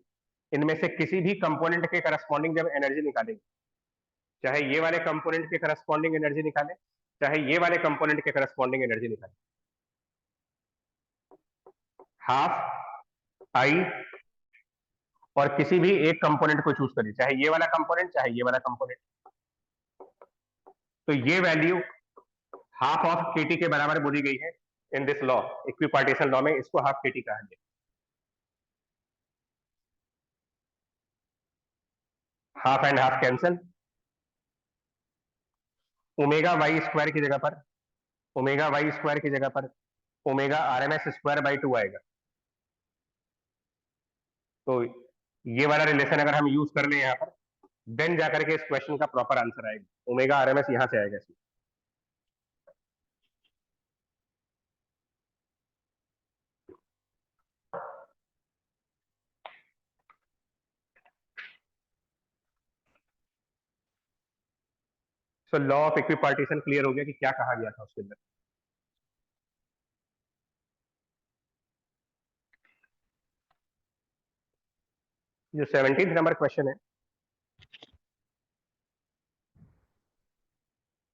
इनमें से किसी भी कंपोनेंट के करस्पॉन्डिंग जब एनर्जी निकालेंगे, चाहे ये वाले कंपोनेंट के करस्पॉन्डिंग एनर्जी निकालें, चाहे ये वाले कंपोनेंट के करस्पॉन्डिंग एनर्जी निकालें, हाफ आई और किसी भी एक कंपोनेंट को चूज करिए, चाहे ये वाला कंपोनेंट चाहे ये वाला कंपोनेंट, तो ये वैल्यू हाफ ऑफ केटी के बराबर बोली गई है in this law, equipartition law में इसको हाफ केटी कहा गया। Half and half cancel, omega y square की जगह पर, ओमेगा वाई स्क्वायर की जगह पर ओमेगा आरएमएस स्क्वायर बाई 2 आएगा। तो ये वाला रिलेशन अगर हम यूज कर ले यहाँ पर, देन जाकर के इस क्वेश्चन का प्रॉपर आंसर आएगा। ओमेगा आरएमएस यहां से आएगा इसमें। So law of equipartition clear हो गया कि क्या कहा गया था उसके अंदर। जो 17th नंबर क्वेश्चन है,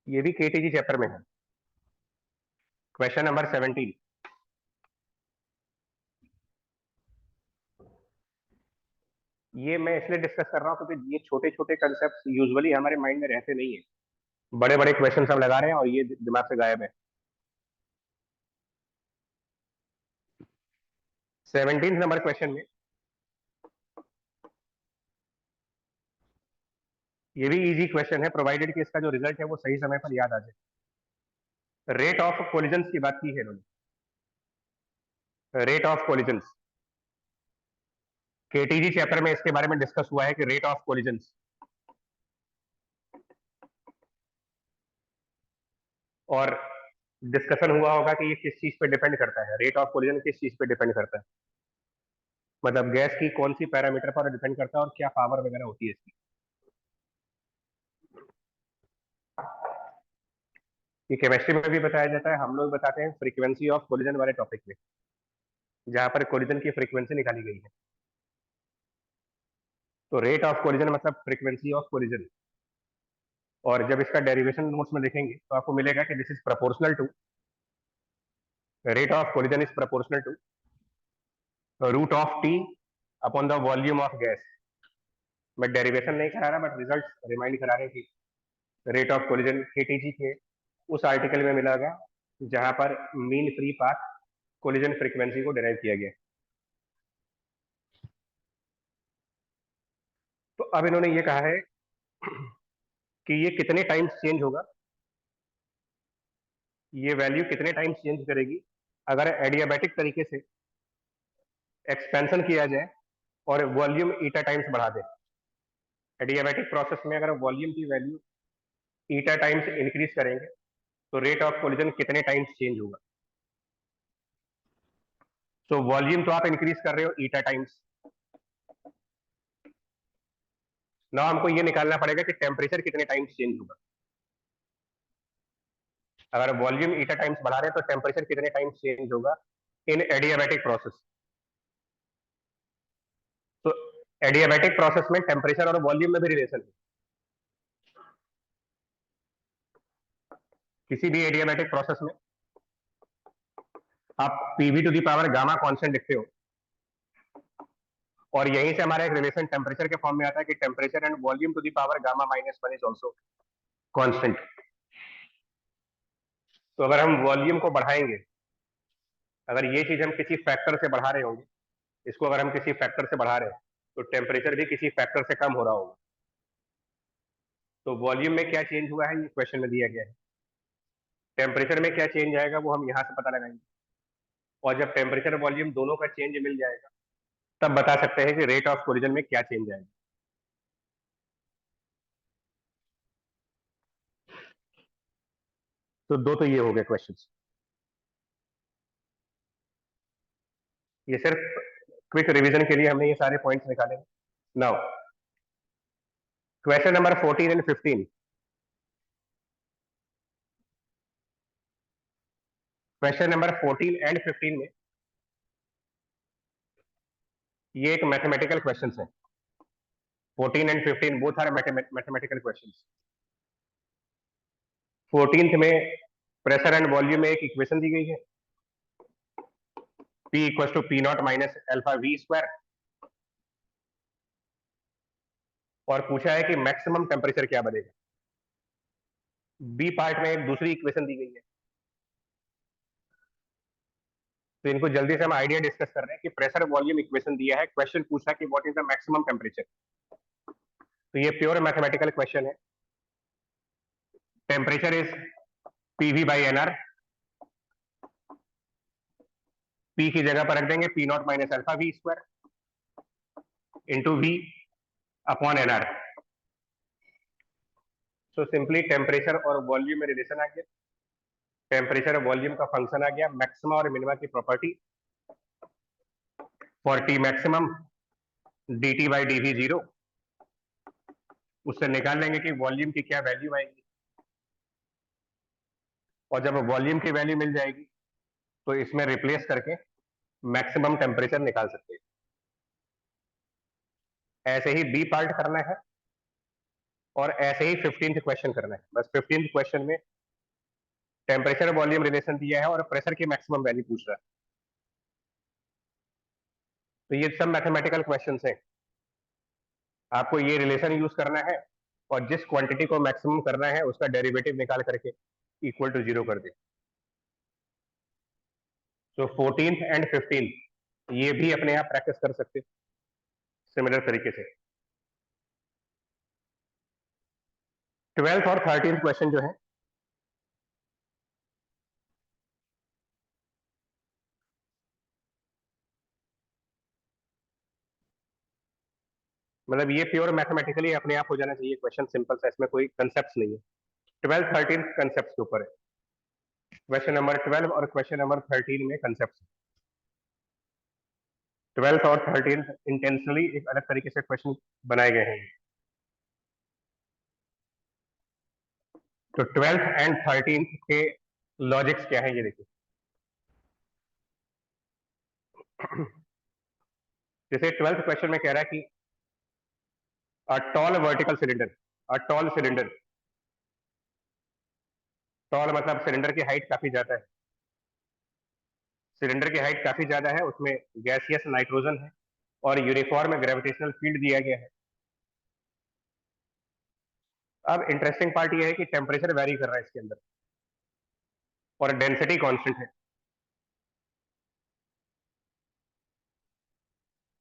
ये भी केटीजी चैप्टर में है, क्वेश्चन नंबर 17। ये मैं इसलिए डिस्कस कर रहा हूँ क्योंकि ये छोटे छोटे कंसेप्ट यूजुअली हमारे माइंड में रहते नहीं है, बड़े बड़े क्वेश्चन हम लगा रहे हैं और ये दिमाग से गायब है। 17th नंबर क्वेश्चन में, ये भी इजी क्वेश्चन है, प्रोवाइडेड कि इसका जो रिजल्ट है वो सही समय पर याद आ जाए। रेट ऑफ कोलिजन की बात की है इन्होंने, rate of collision, KTG chapter में इसके बारे में डिस्कस हुआ है कि रेट ऑफ कोलिजन, और डिस्कशन हुआ होगा कि ये किस चीज पे डिपेंड करता है, रेट ऑफ कोलिजन किस चीज पे डिपेंड करता है, मतलब गैस की कौन सी पैरामीटर पर डिपेंड करता है और क्या पावर वगैरह होती है इसकी। ये केमिस्ट्री में भी बताया जाता है, हम लोग बताते हैं फ्रीक्वेंसी ऑफ कोलिजन वाले टॉपिक में, जहां पर कोलिजन की फ्रीक्वेंसी निकाली गई है। तो रेट ऑफ कोलिजन मतलब फ्रीक्वेंसी ऑफ कोलिजन, और जब इसका डेरिवेशन नोट्स में देखेंगे तो आपको मिलेगा कि this is proportional to, rate of collision is proportional to root of T upon the volume of gas. मैं डेरिवेशन नहीं करा रहा, बट रिजल्ट रिमाइंड करा रहे हैं कि रेट ऑफ कोलिजन केटीजी के उस आर्टिकल में मिला गया जहां पर mean free path collision frequency को डिराइव किया गया। तो अब इन्होंने ये कहा है कि ये कितने टाइम्स चेंज होगा, ये वैल्यू कितने टाइम्स चेंज करेगी अगर एडियाबैटिक तरीके से एक्सपेंशन किया जाए और वॉल्यूम ईटा टाइम्स बढ़ा दे। एडियाबैटिक प्रोसेस में अगर वॉल्यूम की वैल्यू ईटा टाइम्स इंक्रीज करेंगे तो रेट ऑफ कोलिजन कितने टाइम्स चेंज होगा। तो वॉल्यूम तो आप इंक्रीज कर रहे हो ईटा टाइम्स। ना हमको ये निकालना पड़ेगा कि टेम्परेचर कितने टाइम्स चेंज होगा। अगर वॉल्यूम ईटा टाइम्स बढ़ा रहे हैं तो टेम्परेचर कितने टाइम्स चेंज होगा इन एडियाबैटिक प्रोसेस। तो एडियाबैटिक प्रोसेस में टेम्परेचर और वॉल्यूम में भी रिलेशन है। किसी भी एडियाबैटिक प्रोसेस में आप P V to the power gamma constant लिखते हो, और यहीं से हमारा एक रिलेशन टेम्परेचर के फॉर्म में आता है कि temperature and volume to the power gamma minus one is also constant. तो अगर हम वॉल्यूम को बढ़ाएंगे, अगर ये चीज हम किसी फैक्टर से बढ़ा रहे होंगे, इसको अगर हम किसी फैक्टर से बढ़ा रहे हैं तो टेम्परेचर भी किसी फैक्टर से कम हो रहा होगा। तो वॉल्यूम में क्या चेंज हुआ है ये क्वेश्चन में दिया गया है। टेम्परेचर में क्या चेंज आएगा वो हम यहाँ से पता लगाएंगे, और जब टेम्परेचर वॉल्यूम दोनों का चेंज मिल जाएगा तब बता सकते हैं कि रेट ऑफ कोलिजन में क्या चेंज आएगा। तो दो तो ये हो गए क्वेश्चंस। ये सिर्फ क्विक रिवीजन के लिए हमने ये सारे पॉइंट्स निकाले। Now question number 14 and 15। Question number 14 and 15 में ये एक मैथमेटिकल क्वेश्चन है। 14 and 15 both are mathematical questions. 14th में प्रेशर एंड वॉल्यूम में एक इक्वेशन दी गई है, P equal to P naught minus alpha V square, और पूछा है कि मैक्सिमम टेम्परेचर क्या बनेगा। बी पार्ट में एक दूसरी इक्वेशन दी गई है। तो इनको जल्दी से हम आइडिया डिस्कस कर रहे हैं कि प्रेशर वॉल्यूम इक्वेशन दिया है, क्वेश्चन पूछा कि what is the maximum temperature. तो ये प्योर मैथमेटिकल क्वेश्चन है। Temperature is P V by n R. P की जगह पर रख देंगे P naught minus alpha V square into V upon n R. So simply temperature और वॉल्यूम में रिलेशन आ गया। टेम्परेचर और वॉल्यूम का फंक्शन आ गया मैक्सिमा और मिनिमा की property for T maximum D T by D we zero. उससे निकाल लेंगे कि वॉल्यूम की क्या वैल्यू आएगी, और जब वॉल्यूम की वैल्यू मिल जाएगी तो इसमें रिप्लेस करके मैक्सिमम टेम्परेचर निकाल सकते हैं। ऐसे ही बी पार्ट करना है, और ऐसे ही 15th क्वेश्चन करना है। बस 15th क्वेश्चन में टेम्परेचर वॉल्यूम रिलेशन दिया है और प्रेशर की मैक्सिमम वैल्यू पूछ रहा है। तो ये सब मैथमेटिकल क्वेश्चंस हैं। आपको ये रिलेशन यूज करना है, और जिस क्वांटिटी को मैक्सिमम करना है उसका डेरिवेटिव निकाल करके इक्वल टू जीरो कर दे। तो 14th एंड 15th ये भी अपने आप प्रैक्टिस कर सकते सिमिलर तरीके से। 12th और 13th क्वेश्चन जो है, मतलब ये प्योर मैथमेटिकली अपने आप हो जाना चाहिए क्वेश्चन, सिंपल सा, इसमें कोई कंसेप्ट नहीं है। 12th 13th कंसेप्ट के ऊपर है। क्वेश्चन नंबर 12 और क्वेश्चन नंबर 13 में कंसेप्ट। 12th और 13th इंटेंशनली एक अलग तरीके से क्वेश्चन बनाए गए हैं। तो 12th एंड 13th के लॉजिक्स क्या है ये देखिए। जैसे 12th क्वेश्चन में कह रहा है कि a tall vertical cylinder, a tall cylinder, tall मतलब सिलेंडर की हाइट काफी ज्यादा है। सिलेंडर की हाइट काफी ज्यादा है, उसमें गैसियस नाइट्रोजन है और यूनिफॉर्म ग्रेविटेशनल फील्ड दिया गया है। अब इंटरेस्टिंग पार्ट ये है कि टेम्परेचर वेरी कर रहा है इसके अंदर और डेंसिटी कांस्टेंट है।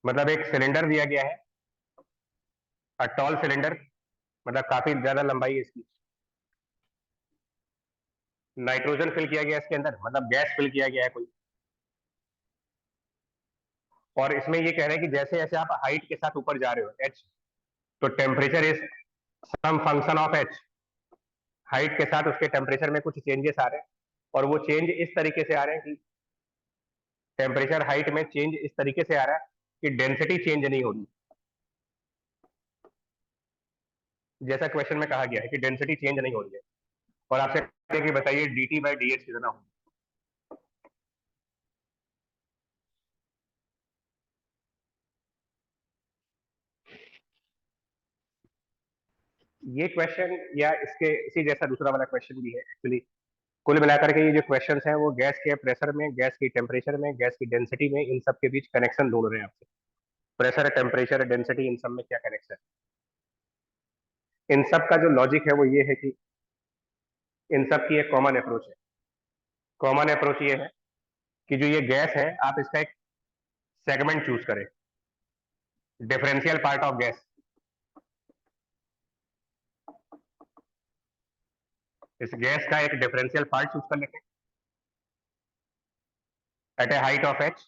मतलब एक सिलेंडर दिया गया है, अ टॉल सिलेंडर, मतलब काफी ज्यादा लंबाई है इसकी। नाइट्रोजन फिल किया गया इसके अंदर, मतलब गैस फिल किया गया है कोई। और इसमें ये कह रहे हैं कि जैसे जैसे आप हाइट के साथ ऊपर जा रहे हो एच, तो temperature is some function of H. Height के साथ उसके टेम्परेचर में कुछ चेंजेस आ रहे हैं, और वो चेंज इस तरीके से आ रहे हैं कि टेम्परेचर हाइट में चेंज इस तरीके से आ रहा है कि डेंसिटी चेंज नहीं हो रही, जैसा क्वेश्चन में कहा गया है कि डेंसिटी चेंज नहीं हो रही है, और आपसे कि बताइए dt बाई डी एच कितना हो। ये क्वेश्चन या इसके इसी जैसा दूसरा वाला क्वेश्चन भी है एक्चुअली। कुल मिलाकर के ये जो क्वेश्चंस हैं वो गैस के प्रेशर में, गैस की टेम्परेचर में, गैस की डेंसिटी में, इन सब के बीच कनेक्शन ढूंढ रहे हैं आपसे। प्रेशर, टेम्परेचर, डेंसिटी, इन सब में क्या कनेक्शन है। इन सब का जो लॉजिक है वो ये है कि इन सब की एक कॉमन अप्रोच है। कॉमन अप्रोच ये है कि जो ये गैस है आप इसका एक सेगमेंट चूज करें, डिफरेंशियल पार्ट ऑफ गैस। इस गैस का एक डिफरेंशियल पार्ट चूज कर लेते हैं at a height of h,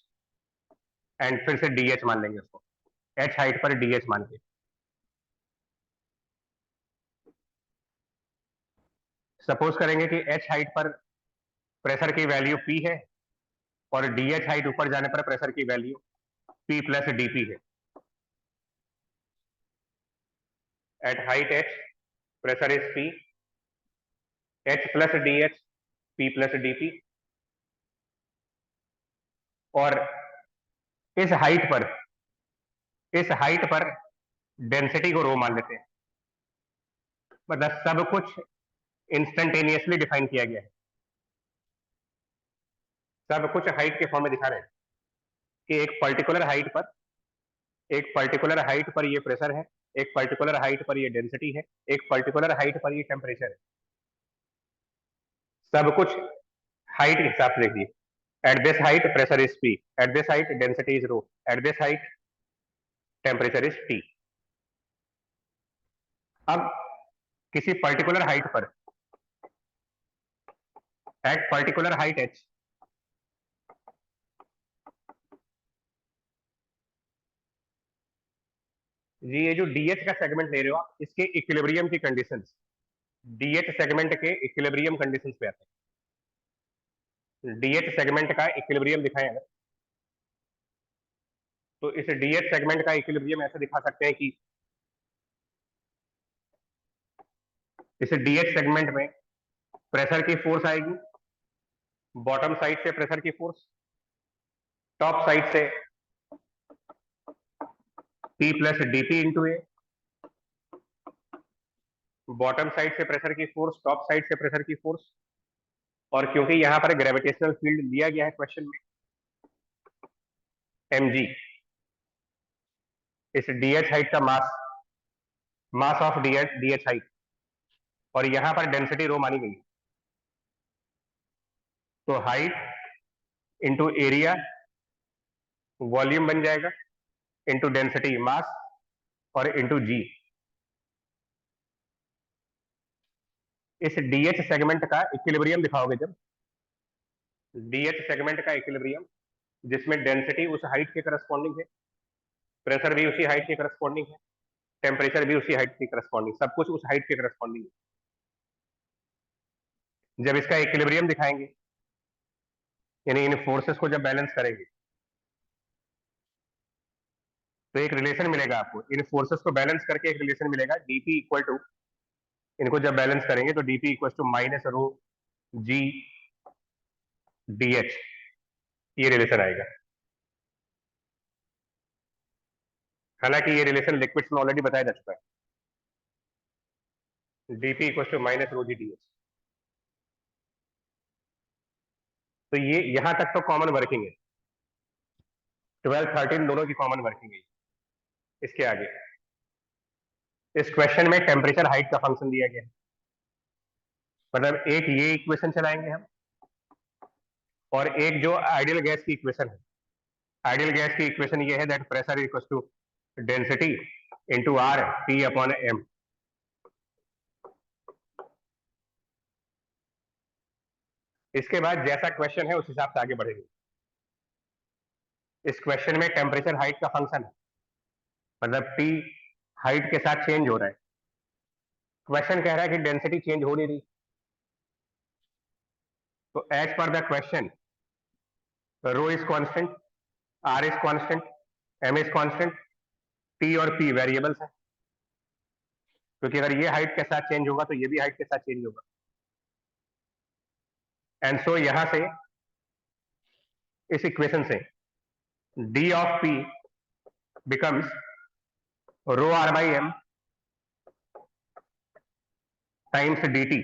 and फिर से dh मान लेंगे उसको, h हाइट पर dh मान के। सपोज करेंगे कि h हाइट पर प्रेशर की वैल्यू p है और dh हाइट ऊपर जाने पर प्रेशर की वैल्यू p प्लस dp है। At height h pressure is p, h plus dh, p plus dp। और इस हाइट पर डेंसिटी को रो मान लेते हैं। मतलब सब कुछ इंस्टेंटेनियसली डिफाइन किया गया है, सब कुछ हाइट के फॉर्म में दिखा रहे हैं कि एक पर्टिकुलर हाइट पर ये प्रेशर है, एक पर्टिकुलर हाइट पर ये डेंसिटी है, एक पर्टिकुलर हाइट पर ये टेम्परेचर है। सब कुछ हाइट के हिसाब से देखिए। At this height pressure is P, at this height density is rho, at this height temperature is T। अब किसी पर्टिकुलर हाइट पर, एट पर्टिकुलर हाइट h, ये जो DH का सेगमेंट ले रहे हो आप, इसके इक्विलिब्रियम की कंडीशंस, DH सेगमेंट के इक्विलिब्रियम कंडीशंस पे आते हैं। DH सेगमेंट का इक्विलिब्रियम दिखाएं अगर, तो इस DH सेगमेंट का इक्विलिब्रियम ऐसे दिखा सकते हैं कि इस DH सेगमेंट में प्रेशर की फोर्स आएगी, बॉटम साइड से प्रेशर की फोर्स, टॉप साइड से P प्लस DP इंटू ए, बॉटम साइड से प्रेशर की फोर्स, टॉप साइड से प्रेशर की फोर्स। और क्योंकि यहाँ पर ग्रेविटेशनल फील्ड दिया गया है क्वेश्चन में mg, इस DH हाइट का मास ऑफ DH हाइट, और यहाँ पर डेंसिटी रो मानी गई है, तो हाइट इंटू एरिया वॉल्यूम बन जाएगा, इंटू डेंसिटी मास, और इंटू जी। इस DH सेगमेंट का इक्विलिब्रियम दिखाओगे जब, DH सेगमेंट का इक्विलिब्रियम जिसमें डेंसिटी उस हाइट के करस्पॉन्डिंग है, प्रेशर भी उसी हाइट के करस्पॉन्डिंग है, टेम्परेचर भी उसी हाइट के करस्पॉन्डिंग, सब कुछ उस हाइट के करस्पॉन्डिंग है। जब इसका इक्विलिब्रियम दिखाएंगे, यानी इन फोर्सेस को जब बैलेंस करेंगे, तो एक रिलेशन मिलेगा आपको, इन फोर्सेस को बैलेंस करके एक रिलेशन मिलेगा, dp इक्वल टू, इनको जब बैलेंस करेंगे तो dp equal to minus rho g dh, ये रिलेशन आएगा। हालांकि ये रिलेशन लिक्विड्स में ऑलरेडी बताया जा चुका है, dp equal to minus rho g dh। तो ये यहां तक तो कॉमन वर्किंग है, 12 13 दोनों की कॉमन वर्किंग है। इसके आगे इस क्वेश्चन में टेम्परेचर हाइट का फंक्शन दिया गया है, मतलब एक ये इक्वेशन चलाएंगे हम, और एक जो आइडियल गैस की इक्वेशन है। आइडियल गैस की इक्वेशन ये है that pressure equal to density into R P upon M. इसके बाद जैसा क्वेश्चन है उस हिसाब से आगे बढ़ेंगे। इस क्वेश्चन में टेम्परेचर हाइट का फंक्शन है, मतलब टी हाइट के साथ चेंज हो रहा है। क्वेश्चन कह रहा है कि डेंसिटी चेंज हो नहीं रही, तो as per the question rho is constant, R is constant, M is constant, T और पी वेरिएबल्स हैं, क्योंकि अगर ये हाइट के साथ चेंज होगा तो ये भी हाइट के साथ चेंज होगा। एंड सो यहां से इस इक्वेशन से d of P becomes rho R by M times d T.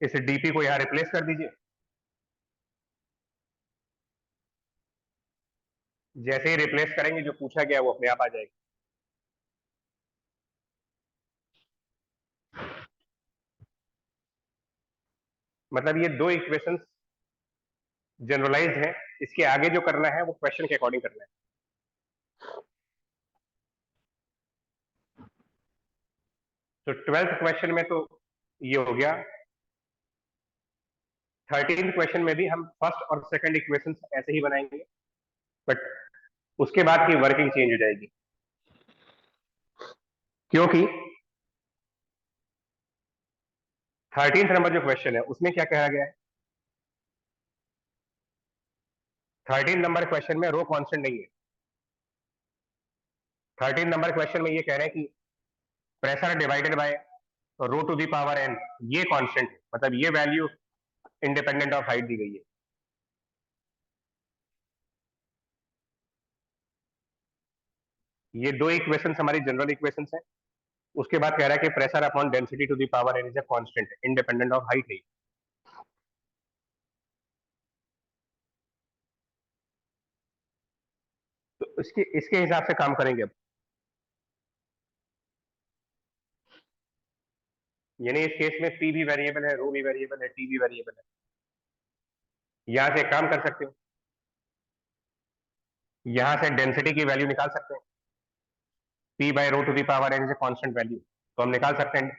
इस डीपी को यहां रिप्लेस कर दीजिए। जैसे ही रिप्लेस करेंगे जो पूछा गया वो अपने आप आ जाएगा। मतलब ये दो इक्वेशंस जनरलाइज्ड है, इसके आगे जो करना है वो क्वेश्चन के अकॉर्डिंग करना है। तो 12th क्वेश्चन में तो ये हो गया। 13th क्वेश्चन में भी हम फर्स्ट और सेकंड इक्वेशंस ऐसे ही बनाएंगे, बट उसके बाद की वर्किंग चेंज हो जाएगी, क्योंकि 13th नंबर जो क्वेश्चन है उसमें क्या कहा गया है। 13 नंबर क्वेश्चन में रो कांस्टेंट नहीं है। 13 नंबर क्वेश्चन में ये कह रहे हैं कि pressure divided by rho to the power n, ये कांस्टेंट है, मतलब ये वैल्यू इंडिपेंडेंट ऑफ हाइट दी गई है। ये दो इक्वेशंस हमारी जनरल इक्वेशंस हैं। उसके बाद कह रहा है कि pressure upon density to the power n is a constant independent of height है। तो इसके हिसाब से काम करेंगे अब। यानी इस केस में पी भी वेरिएबल है, रो भी वेरिएबल है, टी भी वेरिएबल है। यहां से काम कर सकते हो, यहां से डेंसिटी की वैल्यू निकाल सकते हैं। P by rho to the power n is a constant value, तो हम निकाल सकते हैं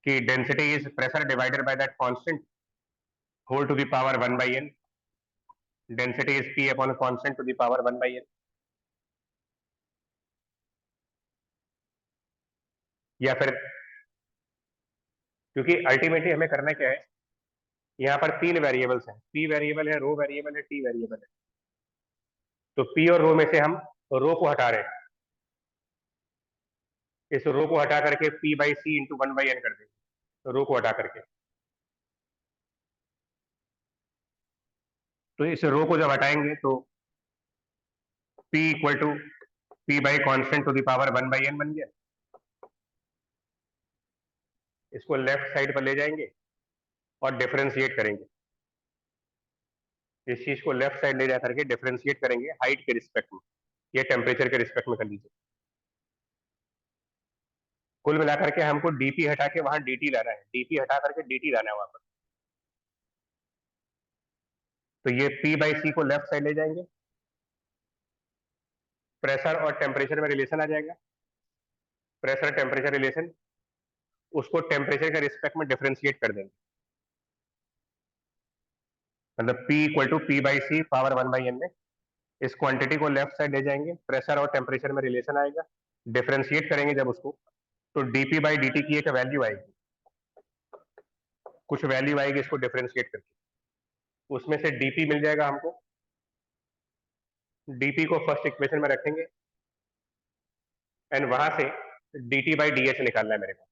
कि density is pressure divided by that constant whole to the power 1 by n. Density is P upon constant to the power 1 by n. या फिर, क्योंकि अल्टीमेटली हमें करना क्या है, यहाँ पर तीन वेरिएबल्स हैं, पी वेरिएबल है, रो वेरिएबल है, टी वेरिएबल है। तो पी और रो में से हम रो को हटा रहे हैं, इस रो को हटा करके P by C into 1 by n कर देंगे, रो को हटा करके। तो इस रो को जब हटाएंगे तो P equal to P by constant to the power 1 by N बन गया। इसको लेफ्ट साइड पर ले जाएंगे और डिफरेंशिएट करेंगे। इस चीज को लेफ्ट साइड ले जा करके डिफरेंशिएट करेंगे हाइट के रिस्पेक्ट में, ये टेम्परेचर के रिस्पेक्ट में कर लीजिए। कुल मिलाकर के हमको डीपी हटा के वहां डीटी लाना है, डीपी हटा करके डीटी लाना है वहां पर। तो ये पी बाई सी को लेफ्ट साइड ले जाएंगे, प्रेशर और टेम्परेचर में रिलेशन आ जाएगा, प्रेशर टेम्परेचर रिलेशन, उसको टेम्परेचर के रिस्पेक्ट में डिफरेंशिएट कर देंगे। मतलब P equal to P by C power 1 by N में इस क्वांटिटी को लेफ्ट साइड ले जाएंगे, प्रेशर और टेम्परेचर में रिलेशन आएगा, डिफरेंशिएट करेंगे जब उसको, तो डीपी बाई डी की एक वैल्यू आएगी, कुछ वैल्यू आएगी इसको डिफरेंशिएट करके, उसमें से डीपी मिल जाएगा हमको। डीपी को फर्स्ट इक्वेशन में रखेंगे एंड वहां से dt बाई डी एच निकालना है मेरे को।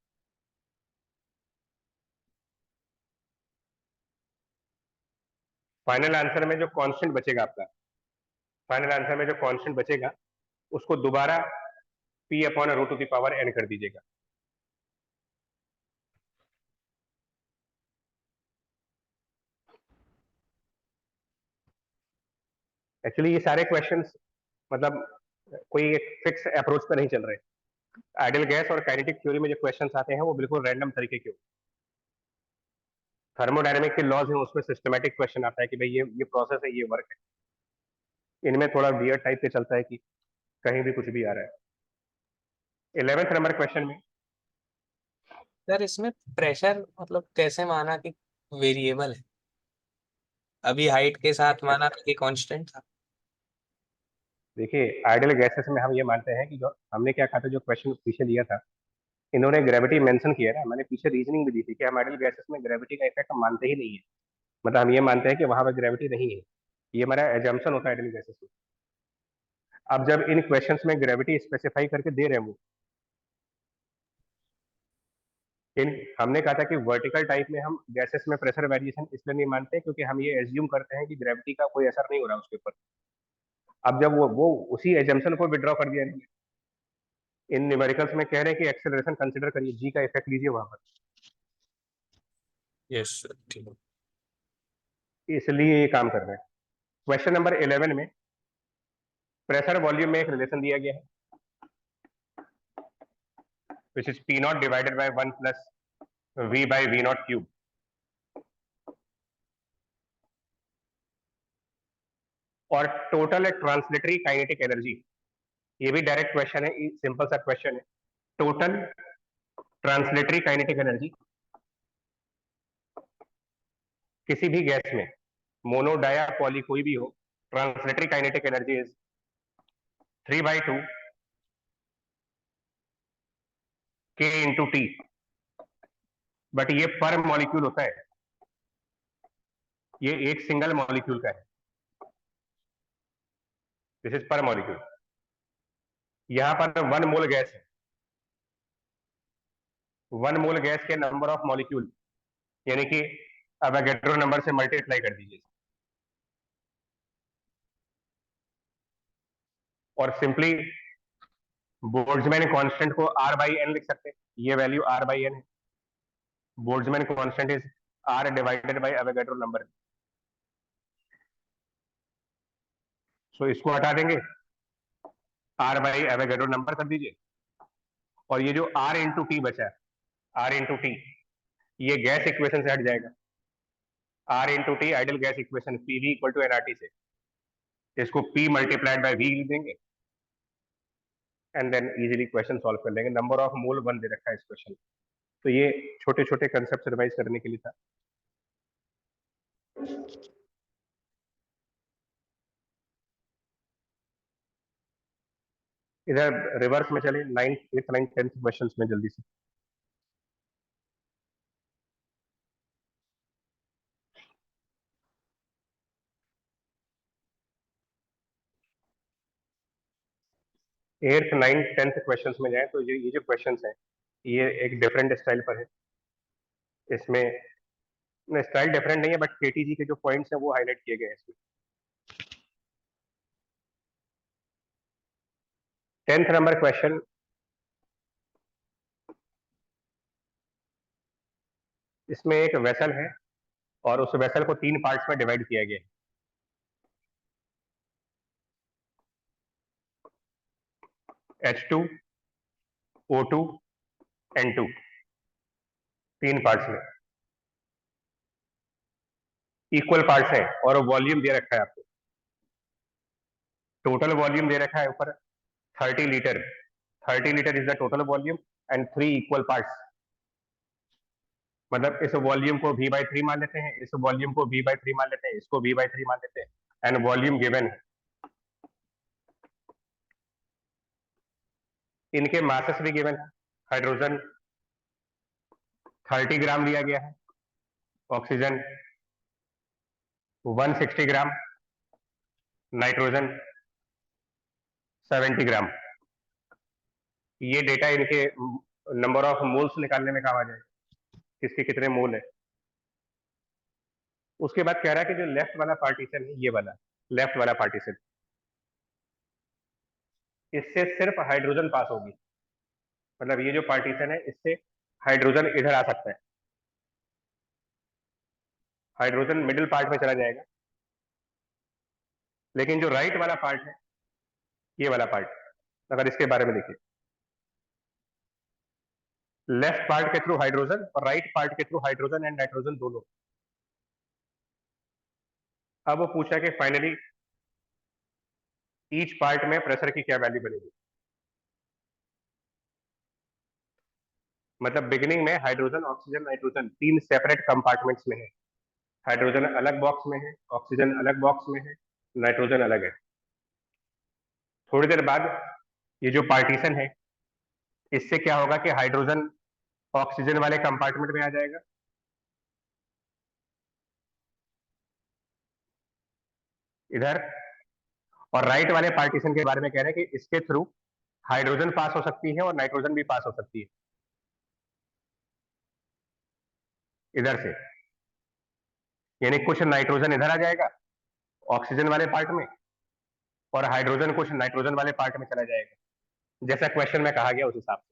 फाइनल आंसर में जो कांस्टेंट बचेगा आपका, फाइनल आंसर में जो कांस्टेंट बचेगा उसको दोबारा p upon rho to the power n कर दीजिएगा। एक्चुअली ये सारे क्वेश्चंस मतलब कोई एक फिक्स अप्रोच पर नहीं चल रहे। आइडियल गैस और काइनेटिक थ्योरी में जो क्वेश्चंस आते हैं वो बिल्कुल रैंडम तरीके के। थर्मोडायनेमिक के लॉज हैं उसमें सिस्टमैटिक क्वेश्चन आता है कि भाई ये प्रोसेस है, ये वर्क है। इनमें थोड़ा वियर्ड टाइप के चलता है कि कहीं भी कुछ भी आ रहा है। 11th नंबर क्वेश्चन में सर इसमें प्रेशर मतलब कैसे माना कि वेरिएबल है? अभी हाइट के साथ माना था कि कांस्टेंट था। देखिए, आइडियल गैसेस में हम ये मानते हैं कि जो हमने क्या कहा था, जो क्वेश्चन पीछे लिया था इन्होंने ग्रेविटी मेंशन किया ना, मैंने पीछे रीजनिंग भी दी थी कि हम आइडियल गैसेस में ग्रेविटी का इफेक्ट हम मानते ही नहीं है। मतलब हम ये मानते हैं कि वहां पर ग्रेविटी नहीं है, ये हमारा एजम्पशन होता है आइडियल गैसेस में। अब जब इन क्वेश्चंस में ग्रेविटी स्पेसिफाई करके दे रहे हैं वो, इन हमने कहा था कि वर्टिकल टाइप में हम गैसेस में प्रेशर वेरिएशन इसलिए नहीं मानते क्योंकि हम ये एज्यूम करते हैं कि ग्रेविटी का कोई असर नहीं हो रहा उसके ऊपर। अब जब वो उसी एजम्पशन को विड्रॉ कर दिया इन्होंने, इन न्यूमेरिकल्स में कह रहे हैं कि एक्सेलरेशन कंसीडर करिए, जी का इफेक्ट लीजिए वहां पर, यस सर, ठीक है। इसलिए ये काम कर रहे हैं। क्वेश्चन नंबर 11 में प्रेशर वॉल्यूम में एक रिलेशन दिया गया है, which is P naught divided by 1 plus V by V naught cube. और टोटल ट्रांसलेटरी काइनेटिक एनर्जी, ये भी डायरेक्ट क्वेश्चन है, सिंपल सा क्वेश्चन है। टोटल ट्रांसलेटरी काइनेटिक एनर्जी किसी भी गैस में, मोनो, डाया, पॉली, कोई भी हो, translatory kinetic energy is 3/2 K into T, but ये पर मॉलिक्यूल होता है, ये एक सिंगल मॉलिक्यूल का है, दिस इज पर मॉलिक्यूल। यहां पर 1 मोल गैस है, 1 मोल गैस के नंबर ऑफ मॉलिक्यूल यानी कि अवोगाड्रो नंबर से मल्टीप्लाई कर दीजिए और सिंपली बोल्ट्जमैन कांस्टेंट को R बाई एन लिख सकते हैं, ये वैल्यू R बाई एन है। Boltzmann constant is R divided by Avogadro number. So इसको हटा देंगे, R बाई अवोगाड्रो नंबर कर दीजिए, और ये जो R इंटू टी बचा है, R इंटू टी, ये गैस इक्वेशन से हट जाएगा। R into T ideal gas equation PV equal to nRT से, इसको P मल्टीप्लाइड बाई V लिख देंगे and then easily question solve कर लेंगे। नंबर ऑफ मोल 1 दे रखा है इस क्वेश्चन। तो ये छोटे छोटे कंसेप्ट रिवाइज करने के लिए था। इधर रिवर्स में चले 9th 8th 9th 10th questions में जल्दी से। एट्थ 9th 10th क्वेश्चंस में जाए तो ये जो क्वेश्चंस हैं ये एक डिफरेंट स्टाइल पर है। इसमें स्टाइल डिफरेंट नहीं है बट केटीजी के जो पॉइंट्स हैं वो हाईलाइट किए गए हैं इसमें। 10th नंबर क्वेश्चन, इसमें एक वेसल है और उस वेसल को 3 पार्ट्स में डिवाइड किया गया है। H2, O2, N2, 3 पार्ट्स में इक्वल पार्ट्स हैं और वॉल्यूम दे रखा है आपको। टोटल वॉल्यूम दे रखा है ऊपर 30 litre, 30 litre is the total volume and 3 equal parts. मतलब इस वॉल्यूम को V/3 मान लेते हैं, इस वॉल्यूम को V/3 मान लेते हैं, इसको V/3 मान लेते हैं एंड वॉल्यूम गिवन है। इनके मासेस भी गिवन है। हाइड्रोजन 30 ग्राम लिया गया है, ऑक्सीजन 160 ग्राम, नाइट्रोजन 70 ग्राम। ये डेटा इनके नंबर ऑफ मोल्स निकालने में काम आ जाएगा, किसके कितने मोल है। उसके बाद कह रहा है कि जो लेफ्ट वाला पार्टीशन है, ये वाला लेफ्ट वाला पार्टीशन, इससे सिर्फ हाइड्रोजन पास होगी। मतलब ये जो पार्टीशन है इससे हाइड्रोजन इधर आ सकता है, हाइड्रोजन मिडिल पार्ट में चला जाएगा। लेकिन जो राइट वाला पार्ट है, ये वाला पार्ट, अगर इसके बारे में देखिए, लेफ्ट पार्ट के थ्रू हाइड्रोजन और राइट पार्ट के थ्रू हाइड्रोजन एंड नाइट्रोजन दोनों। अब वो पूछा कि फाइनली ईच पार्ट में प्रेशर की क्या वैल्यू बनेगी। मतलब बिगिनिंग में hydrogen, oxygen, nitrogen 3 separate compartments में है। हाइड्रोजन अलग बॉक्स में है, ऑक्सीजन अलग बॉक्स में है, नाइट्रोजन अलग है। थोड़ी देर बाद ये जो पार्टीशन है इससे क्या होगा कि हाइड्रोजन ऑक्सीजन वाले कंपार्टमेंट में आ जाएगा, इधर, और राइट वाले पार्टीशन के बारे में कह रहे हैं कि इसके थ्रू हाइड्रोजन पास हो सकती है और नाइट्रोजन भी पास हो सकती है, इधर से, यानी कुछ नाइट्रोजन इधर आ जाएगा ऑक्सीजन वाले पार्ट में, और हाइड्रोजन कुछ नाइट्रोजन वाले पार्ट में चला जाएगा, जैसा क्वेश्चन में कहा गया उस हिसाब से।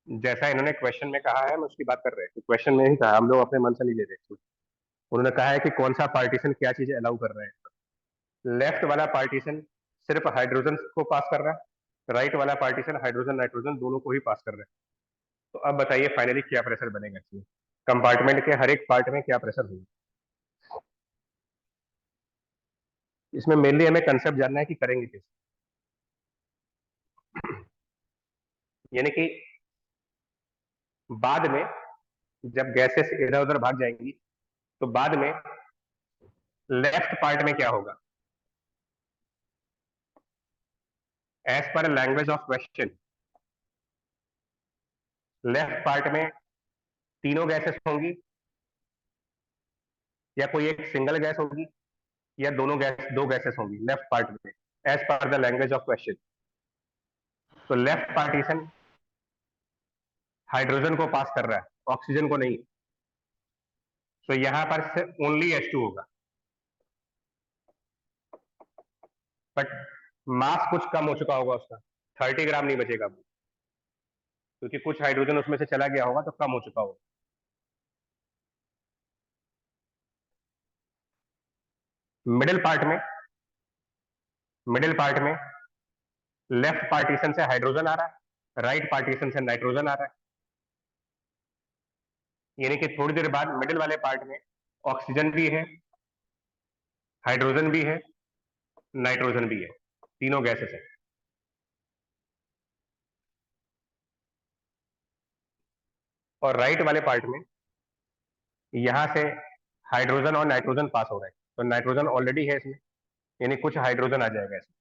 जैसा इन्होंने क्वेश्चन में कहा है, हम उसकी बात कर रहे हैं, तो क्वेश्चन में ही कहा, हम लोग अपने मन से नहीं ले रहे। उन्होंने कहा है कि कौन सा पार्टीशन क्या चीजें अलाउ कर रहे हैं। लेफ्ट वाला पार्टीशन सिर्फ हाइड्रोजन को पास कर रहा है, राइट वाला पार्टीशन हाइड्रोजन नाइट्रोजन दोनों को ही पास कर रहा है। तो अब बताइए फाइनली क्या प्रेशर बनेगा इसमें, कंपार्टमेंट के हर एक पार्ट में क्या प्रेशर होगा। इसमें मेनली हमें कंसेप्ट जानना है कि करेंगे कैसे, यानी कि बाद में जब गैसेस इधर उधर भाग जाएंगी तो बाद में लेफ्ट पार्ट में क्या होगा। As per language of question, left part में तीनों गैसेस होंगी या कोई एक सिंगल गैस होगी या दो गैसेस होंगी लेफ्ट पार्ट में, as per the language of question. तो लेफ्ट पार्टीशन हाइड्रोजन को पास कर रहा है, ऑक्सीजन को नहीं, तो यहां पर सिर्फ ओनली H2 होगा, बट मास कुछ कम हो चुका होगा उसका, 30 ग्राम नहीं बचेगा वो, क्योंकि कुछ हाइड्रोजन उसमें से चला गया होगा तो कम हो चुका होगा। मिडिल पार्ट में लेफ्ट पार्टीशन से हाइड्रोजन आ रहा है, राइट पार्टीशन से नाइट्रोजन आ रहा है, यानी कि थोड़ी देर बाद मिडिल वाले पार्ट में ऑक्सीजन भी है, हाइड्रोजन भी है, नाइट्रोजन भी है, तीनों गैसेस है। और राइट वाले पार्ट में यहां से हाइड्रोजन और नाइट्रोजन पास हो रहा है, तो नाइट्रोजन ऑलरेडी है इसमें, यानी कुछ हाइड्रोजन आ जाएगा इसमें,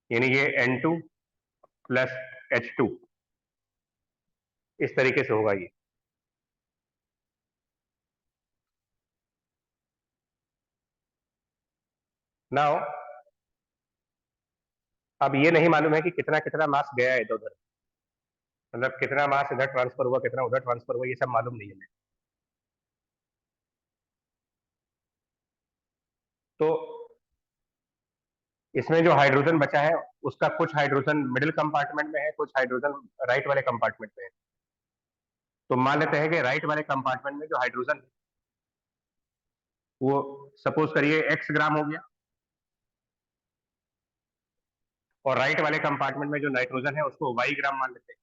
यानी ये N2 प्लस H2 इस तरीके से होगा ये। नाउ अब ये नहीं मालूम है कि कितना कितना मास गया है इधर उधर, मतलब कितना मास इधर ट्रांसफर हुआ कितना उधर ट्रांसफर हुआ, ये सब मालूम नहीं है। तो इसमें जो हाइड्रोजन बचा है उसका कुछ हाइड्रोजन मिडिल कंपार्टमेंट में है, कुछ हाइड्रोजन राइट वाले कंपार्टमेंट में है। तो मान लेते हैं कि राइट वाले कंपार्टमेंट में जो हाइड्रोजन है वो सपोज करिए X ग्राम हो गया, और राइट वाले कंपार्टमेंट में जो नाइट्रोजन है उसको Y ग्राम मान लेते हैं।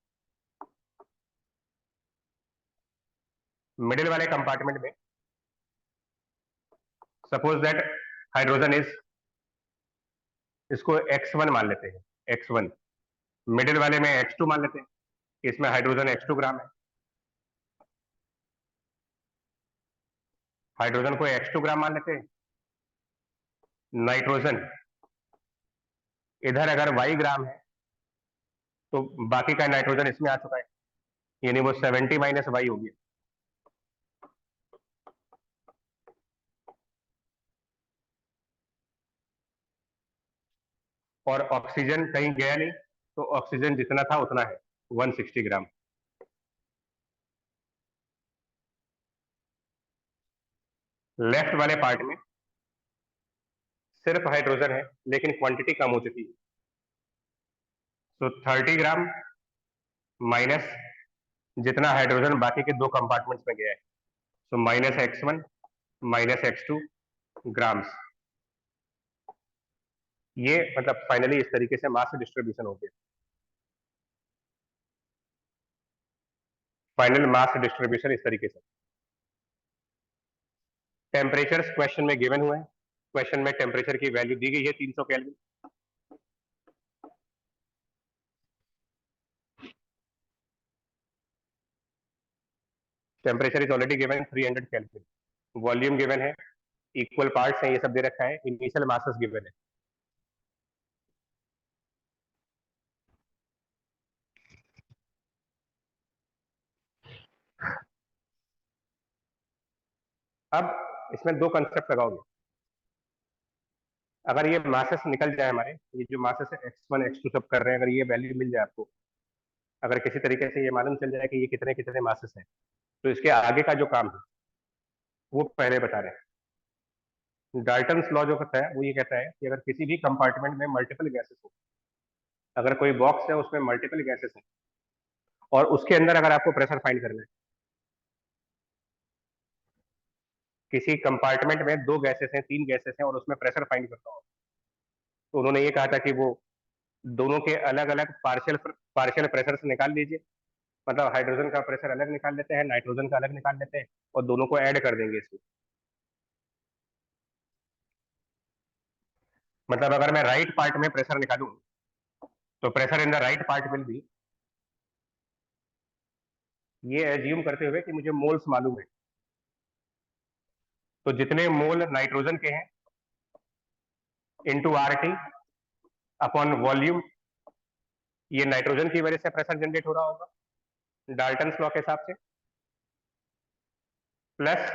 मिडिल वाले कंपार्टमेंट में सपोज दैट हाइड्रोजन इज, इसको X1 मान लेते हैं, X1। मिडिल वाले में X2 मान लेते हैं, इसमें हाइड्रोजन X2 ग्राम है, हाइड्रोजन को X2 ग्राम मान लेते हैं। नाइट्रोजन इधर अगर Y ग्राम है तो बाकी का नाइट्रोजन इसमें आ चुका है, यानी वो 70 माइनस Y हो गया। और ऑक्सीजन कहीं गया नहीं, तो ऑक्सीजन जितना था उतना है, 160 ग्राम। लेफ्ट वाले पार्ट में सिर्फ हाइड्रोजन है लेकिन क्वांटिटी कम हो चुकी है, तो 30 ग्राम माइनस जितना हाइड्रोजन बाकी के दो कंपार्टमेंट्स में गया है, तो minus X1 minus X2 grams. ये मतलब फाइनली इस तरीके से मास डिस्ट्रीब्यूशन हो गया, फाइनल मास डिस्ट्रीब्यूशन इस तरीके से। टेम्परेचर क्वेश्चन में गिवन हुए हैं, क्वेश्चन में टेम्परेचर की वैल्यू दी गई है 300 kelvin. Temperature is already given 300 kelvin. Volume given है, इक्वल पार्ट्स हैं, ये सब दे रखा है, इनिशियल मासेस गिवन है। अब इसमें दो कंसेप्ट लगाओगे। अगर ये मासेस निकल जाए हमारे, ये जो मासेस x1 x2 सब कर रहे हैं, अगर ये वैल्यू मिल जाए आपको, अगर किसी तरीके से ये मालूम चल जाए कि ये कितने कितने मासेस हैं, तो इसके आगे का जो काम है वो पहले बता रहे हैं। डाल्टन्स लॉ जो कहता है वो ये कहता है कि अगर किसी भी कंपार्टमेंट में मल्टीपल गैसेस हो, अगर कोई बॉक्स है उसमें मल्टीपल गैसेस है और उसके अंदर अगर आपको प्रेशर फाइंड करना है, किसी कंपार्टमेंट में 2 गैसेस हैं, 3 गैसेस हैं और उसमें प्रेशर फाइंड करना हो, तो उन्होंने ये कहा था कि वो दोनों के अलग अलग पार्शियल पार्शियल प्रेशर से निकाल लीजिए। मतलब हाइड्रोजन का प्रेशर अलग निकाल लेते हैं, नाइट्रोजन का अलग निकाल लेते हैं और दोनों को ऐड कर देंगे इसमें। मतलब अगर मैं राइट पार्ट में प्रेशर निकालूं तो pressure in the right part will be, ये एज्यूम करते हुए कि मुझे मोल्स मालूम है, तो जितने मोल नाइट्रोजन के हैं इनटू आरटी अपॉन वॉल्यूम, ये नाइट्रोजन की वजह से प्रेशर जनरेट हो रहा होगा डाल्टन्स लॉ के हिसाब से, plus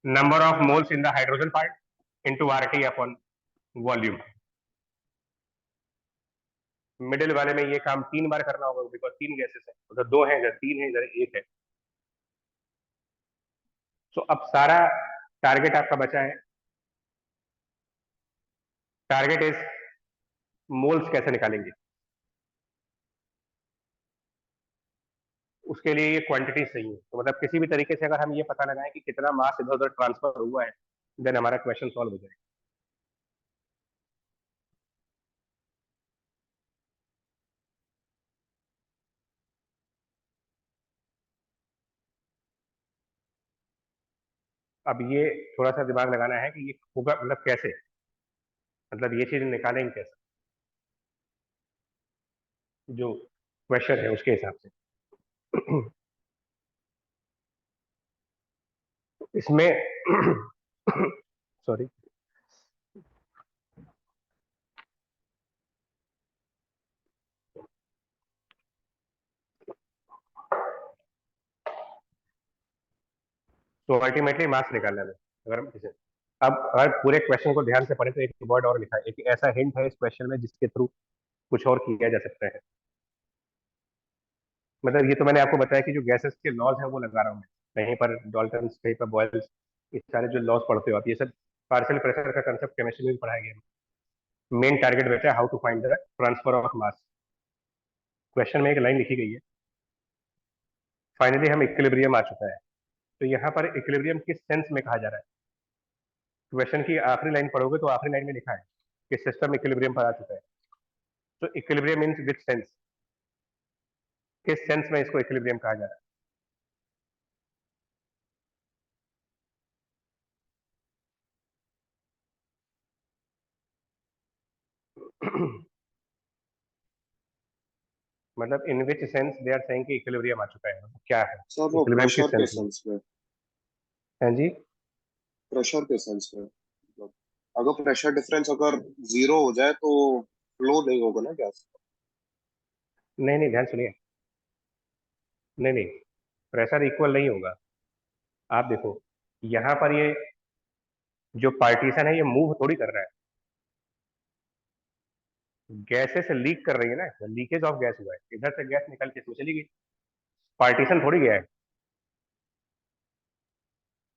number of moles in the hydrogen part into RT upon volume. Middle वाले में ये काम 3 बार करना होगा बिकॉज 3 गैसेस है, उधर 2 है, इधर 3 है, इधर 1 है। तो अब सारा टारगेट आपका बचा है, टारगेट इज मोल्स कैसे निकालेंगे। उसके लिए ये क्वांटिटी चाहिए, तो मतलब किसी भी तरीके से अगर हम ये पता लगाएं कि कितना मास इधर उधर ट्रांसफर हुआ है, देन हमारा क्वेश्चन सॉल्व हो जाएगा। अब ये थोड़ा सा दिमाग लगाना है कि ये होगा मतलब कैसे, मतलब ये चीज निकालेंगे कैसे, जो क्वेश्चन है उसके हिसाब से। इसमें सॉरी, तो अल्टीमेटली मास निकालना है अगर हम इसे, अब अगर पूरे क्वेश्चन को ध्यान से पढ़े तो एक वर्ड और लिखा है, एक ऐसा हिंट है इस क्वेश्चन में जिसके थ्रू कुछ और किया जा सकता है। मतलब ये तो मैंने आपको बताया कि जो गैसेस के लॉज है वो लगा रहा हूँ मैं, कहीं पर डॉल्टन्स, कहीं पर बॉयल्स, ये सारे जो लॉज पढ़ते हो आप, ये सब पार्शियल प्रेशर का कंसेप्ट केमिस्ट्री में भी पढ़ाया गया। मेन टारगेट बचा है how to find the transfer of mass. Question में एक लाइन लिखी गई है, फाइनली हम इक्विलिब्रियम आ चुका है। तो यहाँ पर इक्विलिब्रियम किस सेंस में कहा जा रहा है, क्वेश्चन की आखिरी लाइन पढ़ोगे तो आखिरी लाइन में लिखा है कि सिस्टम इक्विलिब्रियम पर आ चुका है। तो इक्विलिब्रियम मीन्स विच सेंस, किस सेंस में इसको इक्विलिब्रियम कहा जा रहा है। मतलब इन विच सेंस दे आर सेइंग कि इक्विलिब्रियम आ चुका है, मतलब क्या है सर वो इक्विलिब्रियम किस प्रेशर के सेंस में। सेंस में, हाँ जी, प्रेशर के सेंस में मतलब अगर प्रेशर डिफरेंस अगर जीरो हो जाए तो फ्लो नहीं होगा ना गैस। नहीं नहीं, ध्यान सुनिए, नहीं नहीं, प्रेशर इक्वल नहीं होगा। आप देखो यहाँ पर ये जो पार्टीशन है ये मूव थोड़ी कर रहा है, गैसेस लीक कर रही है ना, लीकेज ऑफ गैस हुआ है, इधर से गैस निकल के इसमें चली गई, पार्टीशन थोड़ी गया है।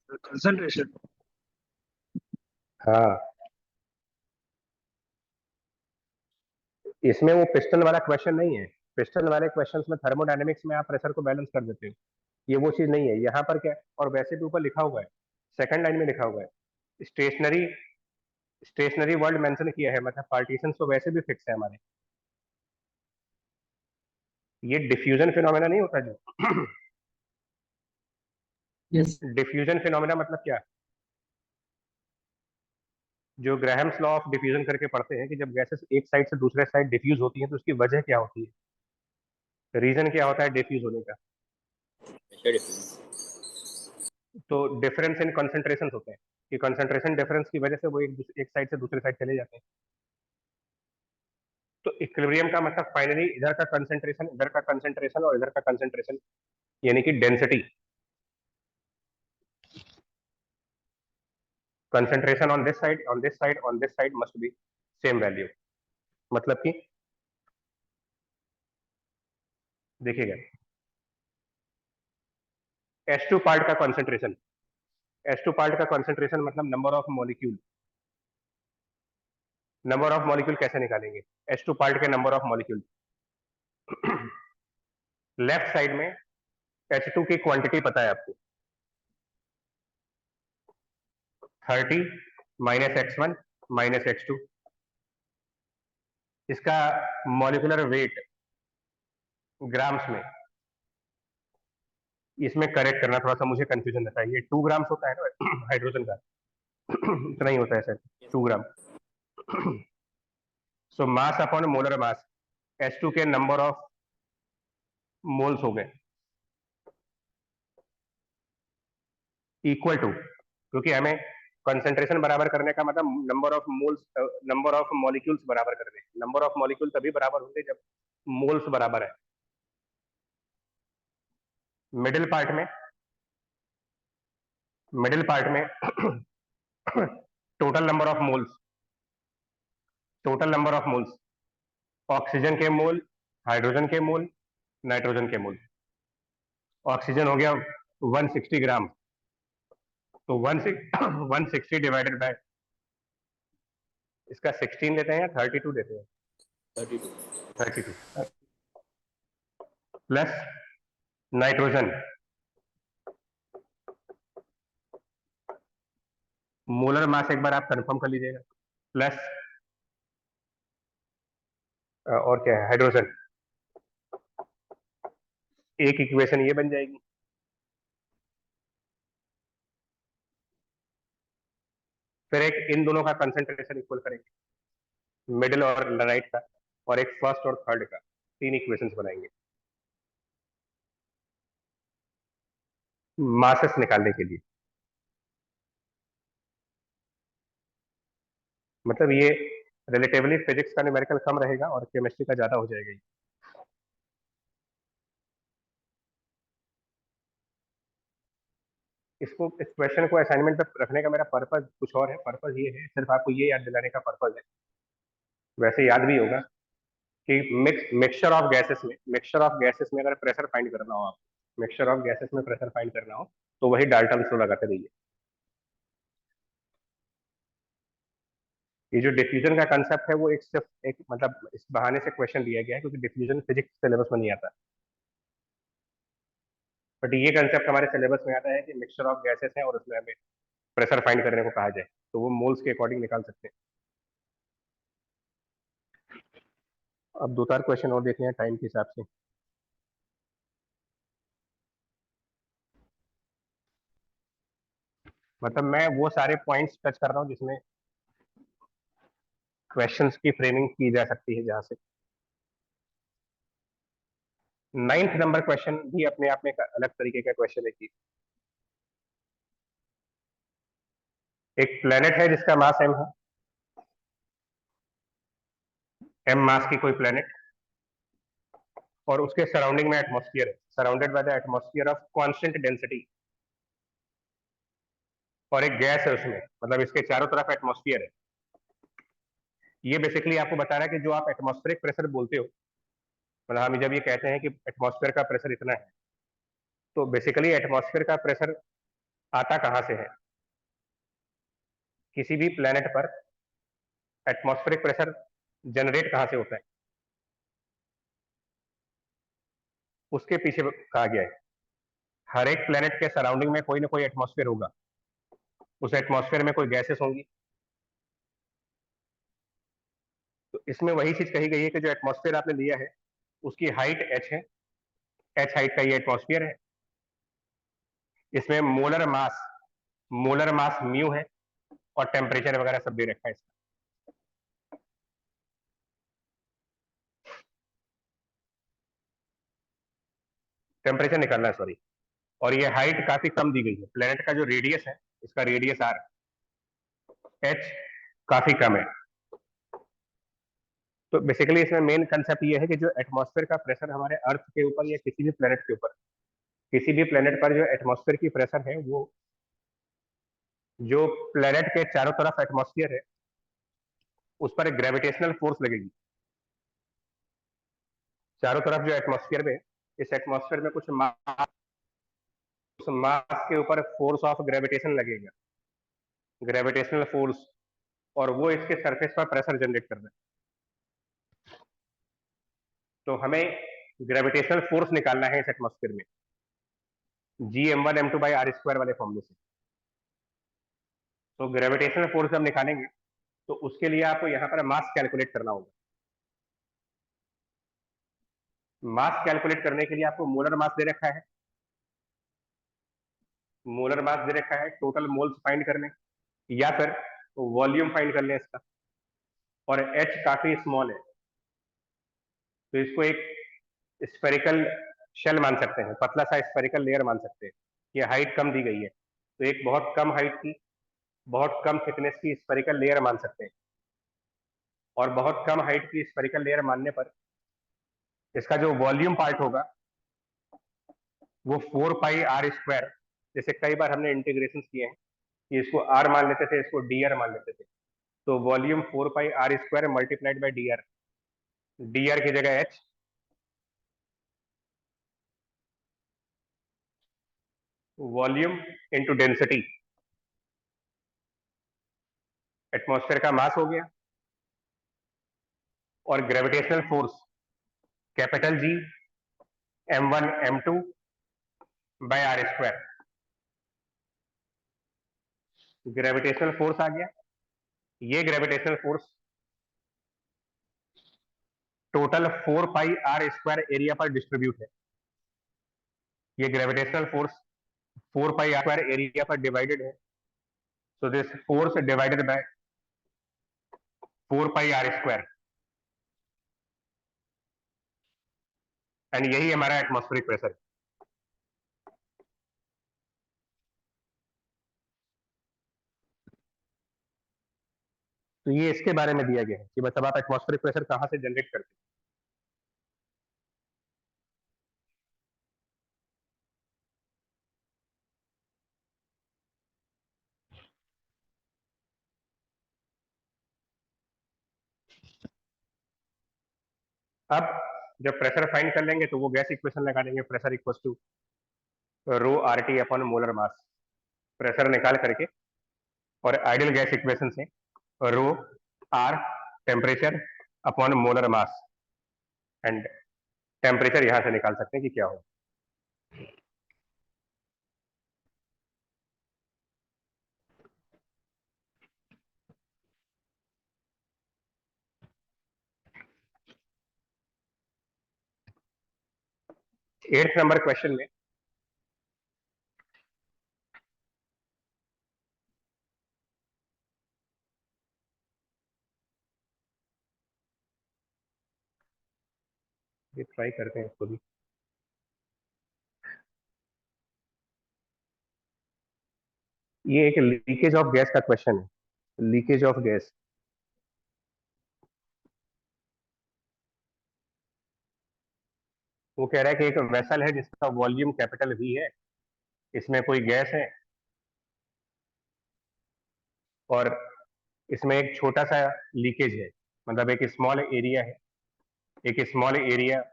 कंसंट्रेशन। हाँ, इसमें वो पिस्टन वाला क्वेश्चन नहीं है, पिस्टन वाले क्वेश्चंस में थर्मोडायनेमिक्स में आप प्रेशर को बैलेंस कर देते हो, ये वो चीज नहीं है यहाँ पर। क्या, और वैसे भी ऊपर लिखा हुआ है, सेकंड लाइन में लिखा हुआ है स्टेशनरी, स्टेशनरी वर्ल्ड मेंशन किया है, मतलब पार्टीशन तो वैसे भी फिक्स है हमारे। ये डिफ्यूजन फिनोमेना नहीं होता जो, यस। डिफ्यूजन फिनोमेना मतलब क्या, जो ग्राहम्स लॉ ऑफ डिफ्यूजन करके पढ़ते हैं कि जब गैसेस एक साइड से दूसरे साइड डिफ्यूज होती हैं तो उसकी वजह क्या होती है, रीजन क्या होता है डिफ्यूज होने का। तो डिफरेंस इन कंसंट्रेशन होते हैं कि कंसंट्रेशन डिफरेंस की वजह से वो एक साइड से दूसरे साइड चले जाते हैं। तो इक्विलिब्रियम का मतलब फाइनली इधर का कंसंट्रेशन, इधर का कंसंट्रेशन और इधर का कंसंट्रेशन, यानी कि density, concentration on this side, on this side, on this side must be same value. मतलब कि देखिएगा H2 पार्ट का कंसंट्रेशन, H2 पार्ट का कंसंट्रेशन मतलब number of molecule. Number of molecule कैसे निकालेंगे? H2 पार्ट के number of molecule. Left side में H2 की क्वांटिटी पता है आपको, 30 माइनस x1 माइनस x2। इसका मॉलिक्यूलर वेट ग्राम्स में, इसमें करेक्ट करना थोड़ा सा मुझे कंफ्यूजन रहता है। ये 2 ग्राम्स होता है ना हाइड्रोजन का, इतना ही होता है sir, 2 gram. So mass upon molar mass, H2 के नंबर ऑफ मोल्स हो गए इक्वल टू, क्योंकि हमें कंसंट्रेशन बराबर करने का मतलब number of moles, number of molecules बराबर करने। नंबर ऑफ मॉलिक्यूल तभी बराबर होंगे जब मोल्स बराबर है। मिडिल पार्ट में total number of moles, oxygen के मोल, हाइड्रोजन के मोल, नाइट्रोजन के मोल। ऑक्सीजन हो गया 160 ग्राम, तो 160 डिवाइडेड बाय इसका 16 लेते हैं या 32 लेते हैं? 32 प्लस नाइट्रोजन, मोलर मास एक बार आप कंफर्म कर लीजिएगा, प्लस और क्या है, हाइड्रोजन। एक इक्वेशन ये बन जाएगी। फिर एक इन दोनों का कंसंट्रेशन इक्वल करेंगे, मिडिल और राइट का, और एक फर्स्ट और थर्ड का, 3 इक्वेशंस बनाएंगे मासेस निकालने के लिए। मतलब ये रिलेटिवली फिजिक्स का न्यूमेरिकल कम रहेगा और केमिस्ट्री का ज्यादा हो जाएगा। इसको, इस क्वेश्चन को असाइनमेंट पे रखने का मेरा पर्पज कुछ और है। पर्पज ये है, सिर्फ आपको ये याद दिलाने का पर्पज है, वैसे याद भी होगा कि मिक्सचर ऑफ गैसेस में अगर प्रेशर फाइंड करना हो, आप मिक्सचर ऑफ गैसेस में प्रेशर फाइंड करना हो तो वही डाल्टन लॉ लगाते रहिए। ये जो डिफ्यूजन का कंसेप्ट है वो एक सिर्फ एक मतलब इस बहाने से क्वेश्चन दिया गया है क्योंकि डिफ्यूजन फिजिक्स सिलेबस में नहीं आता, बट ये कंसेप्ट हमारे सिलेबस में आता है कि मिक्सचर ऑफ गैसेस है और उसमें हमें प्रेशर फाइंड करने को कहा जाए तो वो मोल्स के अकॉर्डिंग निकाल सकते हैं। अब 2-4 क्वेश्चन और देखने हैं टाइम के हिसाब से। मतलब मैं वो सारे पॉइंट्स टच कर रहा हूँ जिसमें क्वेश्चंस की फ्रेमिंग की जा सकती है। जहां से 9th नंबर क्वेश्चन भी अपने आप में एक अलग तरीके का क्वेश्चन है कि एक प्लेनेट है जिसका मास m है, m मास की कोई प्लेनेट, और उसके सराउंडिंग में एटमॉस्फेयर है, surrounded by the atmosphere of constant density, और एक गैस है उसमें, मतलब इसके चारों तरफ एटमॉस्फेयर है। ये बेसिकली आपको बता रहा है कि जो आप एटमॉस्फेरिक प्रेशर बोलते हो, मतलब हम जब ये कहते हैं कि एटमॉस्फेयर का प्रेशर इतना है, तो बेसिकली एटमॉस्फेयर का प्रेशर आता कहां से है? किसी भी प्लेनेट पर एटमॉस्फेरिक प्रेशर जनरेट कहां से होता है, उसके पीछे कहा गया है हर एक प्लेनेट के सराउंडिंग में कोई ना कोई एटमॉस्फेयर होगा, उस एटमॉस्फेयर में कोई गैसेस होंगी। तो इसमें वही चीज कही गई है कि जो एटमॉस्फेयर आपने लिया है उसकी हाइट h है, h हाइट का ये एटमॉस्फेयर है, इसमें मोलर मास म्यू है, और टेम्परेचर वगैरह सब दे रखा है इसका। टेम्परेचर निकालना है, सॉरी। और ये हाइट काफी कम दी गई है, प्लेनेट का जो रेडियस है, इसका रेडियस r, h काफी कम है। तो बेसिकली इसमें मेन कंसेप्ट ये है कि जो एटमॉस्फेयर का प्रेशर हमारे अर्थ के ऊपर या किसी भी प्लेनेट के ऊपर, किसी भी प्लेनेट पर जो एटमॉस्फेयर की प्रेशर है वो जो प्लेनेट के चारों तरफ एटमॉस्फेयर है उस पर एक ग्रेविटेशनल फोर्स लगेगी। चारों तरफ जो एटमॉस्फेयर में, इस एटमॉस्फेयर में कुछ मास के ऊपर फोर्स ऑफ ग्रेविटेशन लगेगा, ग्रेविटेशनल फोर्स, और वो इसके सरफेस पर प्रेशर जनरेट कर रहा है। तो हमें ग्रेविटेशनल फोर्स निकालना है इस एटमॉस्फेयर में, Gm1m2/r² वाले फॉर्मूले से। तो ग्रेविटेशनल फोर्स जब निकालेंगे तो उसके लिए आपको यहाँ पर मास कैलकुलेट करना होगा। मास कैलकुलेट करने के लिए आपको मोलर मास दे रखा है, मोलर मास दे रखा है, टोटल मोल्स फाइंड करने, या फिर वॉल्यूम फाइंड कर लें इसका। और H काफी स्मॉल है तो इसको एक स्फेरिकल शेल मान सकते हैं, पतला सा स्फेरिकल लेयर मान सकते हैं। ये हाइट कम दी गई है तो एक बहुत कम हाइट की, बहुत कम थिकनेस की स्फेरिकल लेयर मान सकते हैं। और बहुत कम हाइट की स्फेरिकल लेयर मानने पर इसका जो वॉल्यूम पार्ट होगा वो 4πr², जैसे कई बार हमने इंटीग्रेशन किए हैं कि इसको r मान लेते थे, इसको dr मान लेते थे, तो volume 4πr² multiplied by dr, dr की जगह h, volume into density, atmosphere का मास हो गया, और gravitational force capital G m1m2/r², gravitational force आ गया। ये gravitational force total 4πr² area पर डिस्ट्रीब्यूट है। ये ग्रेविटेशनल फोर्स 4πr² एरिया पर डिवाइडेड है, so this force divided by 4πr², and यही हमारा एटमॉस्फेरिक प्रेशर है। तो ये इसके बारे में दिया गया है कि मतलब आप एटमॉस्फेरिक प्रेशर कहां से जनरेट करते हैं। अब जब प्रेशर फाइंड कर लेंगे तो वो गैस इक्वेशन लगा देंगे, pressure equal to ρRT upon molar mass, pressure निकाल करके, और आइडियल गैस इक्वेशन से ρR temperature upon molar mass, and temperature यहां से निकाल सकते हैं कि क्या हो। एट्थ नंबर क्वेश्चन में ये ट्राई करते हैं इसको भी। ये एक लीकेज ऑफ गैस का क्वेश्चन है, लीकेज ऑफ गैस। वो कह रहा है कि एक वेसल है जिसका वॉल्यूम कैपिटल V है, इसमें कोई गैस है और इसमें एक छोटा सा लीकेज है, मतलब एक स्मॉल एरिया है, एक स्मॉल एरिया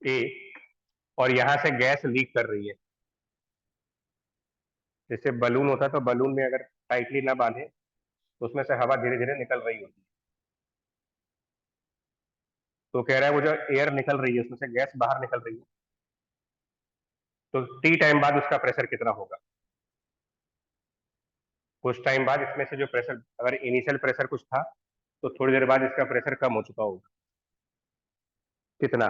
A, और यहां से गैस लीक कर रही है। जैसे बलून होता है तो बलून में अगर टाइटली ना बांधे तो उसमें से हवा धीरे धीरे निकल रही होती है। तो कह रहा है वो जो एयर निकल रही है उसमें से गैस बाहर निकल रही है, तो T टाइम बाद उसका प्रेशर कितना होगा। कुछ टाइम बाद इसमें से जो प्रेशर, अगर इनिशियल प्रेशर कुछ था तो थोड़ी देर बाद इसका प्रेशर कम हो चुका होगा, कितना।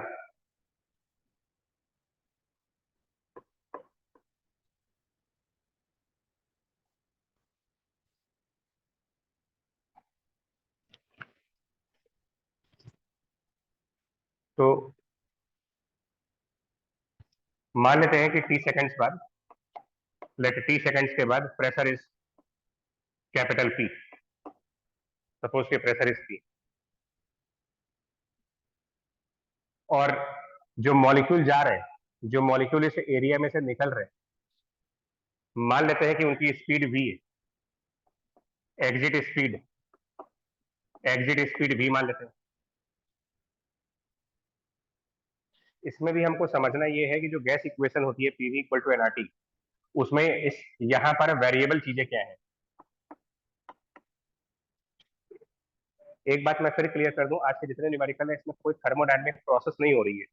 तो मान लेते हैं कि T सेकंड्स बाद, लेट T सेकंड्स के बाद pressure is capital P, suppose के प्रेशर इज P, और जो मॉलिक्यूल जा रहे हैं, जो मॉलिक्यूल इस एरिया में से निकल रहे हैं, मान लेते हैं कि उनकी स्पीड v है, एग्जिट स्पीड v मान लेते हैं। इसमें भी हमको समझना ये है कि जो गैस इक्वेशन होती है PV इक्वल टू nRT, उसमें इस यहाँ पर वेरिएबल चीजें क्या है। एक बात मैं फिर क्लियर कर दूं, आज के जितने न्यूमेरिकल है इसमें कोई थर्मोडायनेमिक प्रोसेस नहीं हो रही है,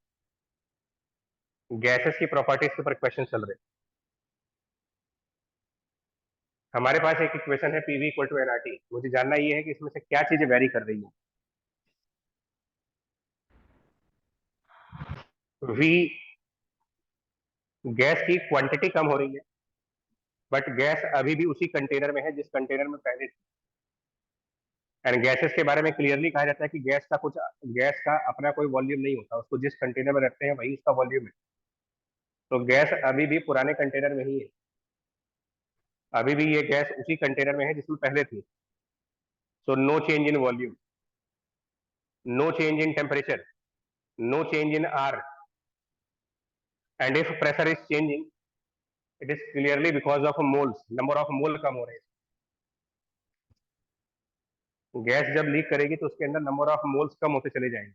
गैसेस की प्रॉपर्टीज के ऊपर क्वेश्चन चल रहे हैं। हमारे पास एक इक्वेशन है PV इक्वल टू nRT, मुझे जानना ये है कि इसमें से क्या चीजें वेरी कर रही है। V गैस की क्वांटिटी कम हो रही है, बट गैस अभी भी उसी कंटेनर में है जिस कंटेनर में पहले थी। एंड गैसेस के बारे में क्लियरली कहा जाता है कि गैस का अपना कोई वॉल्यूम नहीं होता, उसको जिस कंटेनर में रखते हैं वही उसका वॉल्यूम है। तो गैस अभी भी पुराने कंटेनर में ही है, अभी भी ये गैस उसी कंटेनर में है जिसमें पहले थी। So no change in volume, no change in temperature, no change in R, and if pressure is changing it is clearly because of moles, number of mole कम हो रहे हैं। गैस जब लीक करेगी तो उसके अंदर नंबर ऑफ मोल्स कम होते चले जाएंगे।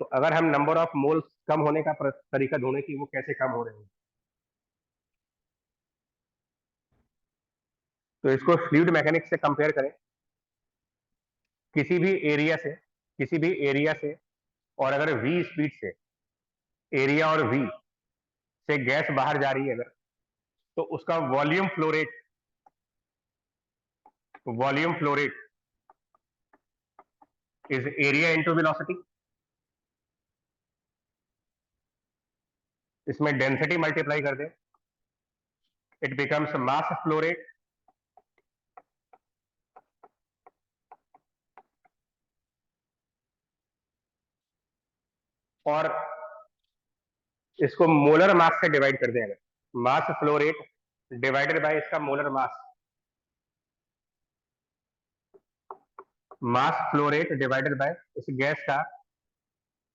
तो अगर हम नंबर ऑफ मोल्स कम होने का तरीका ढूंढे कि वो कैसे कम हो रहे हैं, तो इसको फ्लूइड मैकेनिक्स से कंपेयर करें। किसी भी एरिया से और अगर v स्पीड से, एरिया और v से गैस बाहर जा रही है अगर, तो उसका volume flow rate is area into velocity. इसमें डेंसिटी मल्टीप्लाई कर दे, it becomes mass flow rate और इसको मोलर मास से डिवाइड कर दें अगर, mass flow rate divided by इसका molar mass flow rate divided by इस गैस का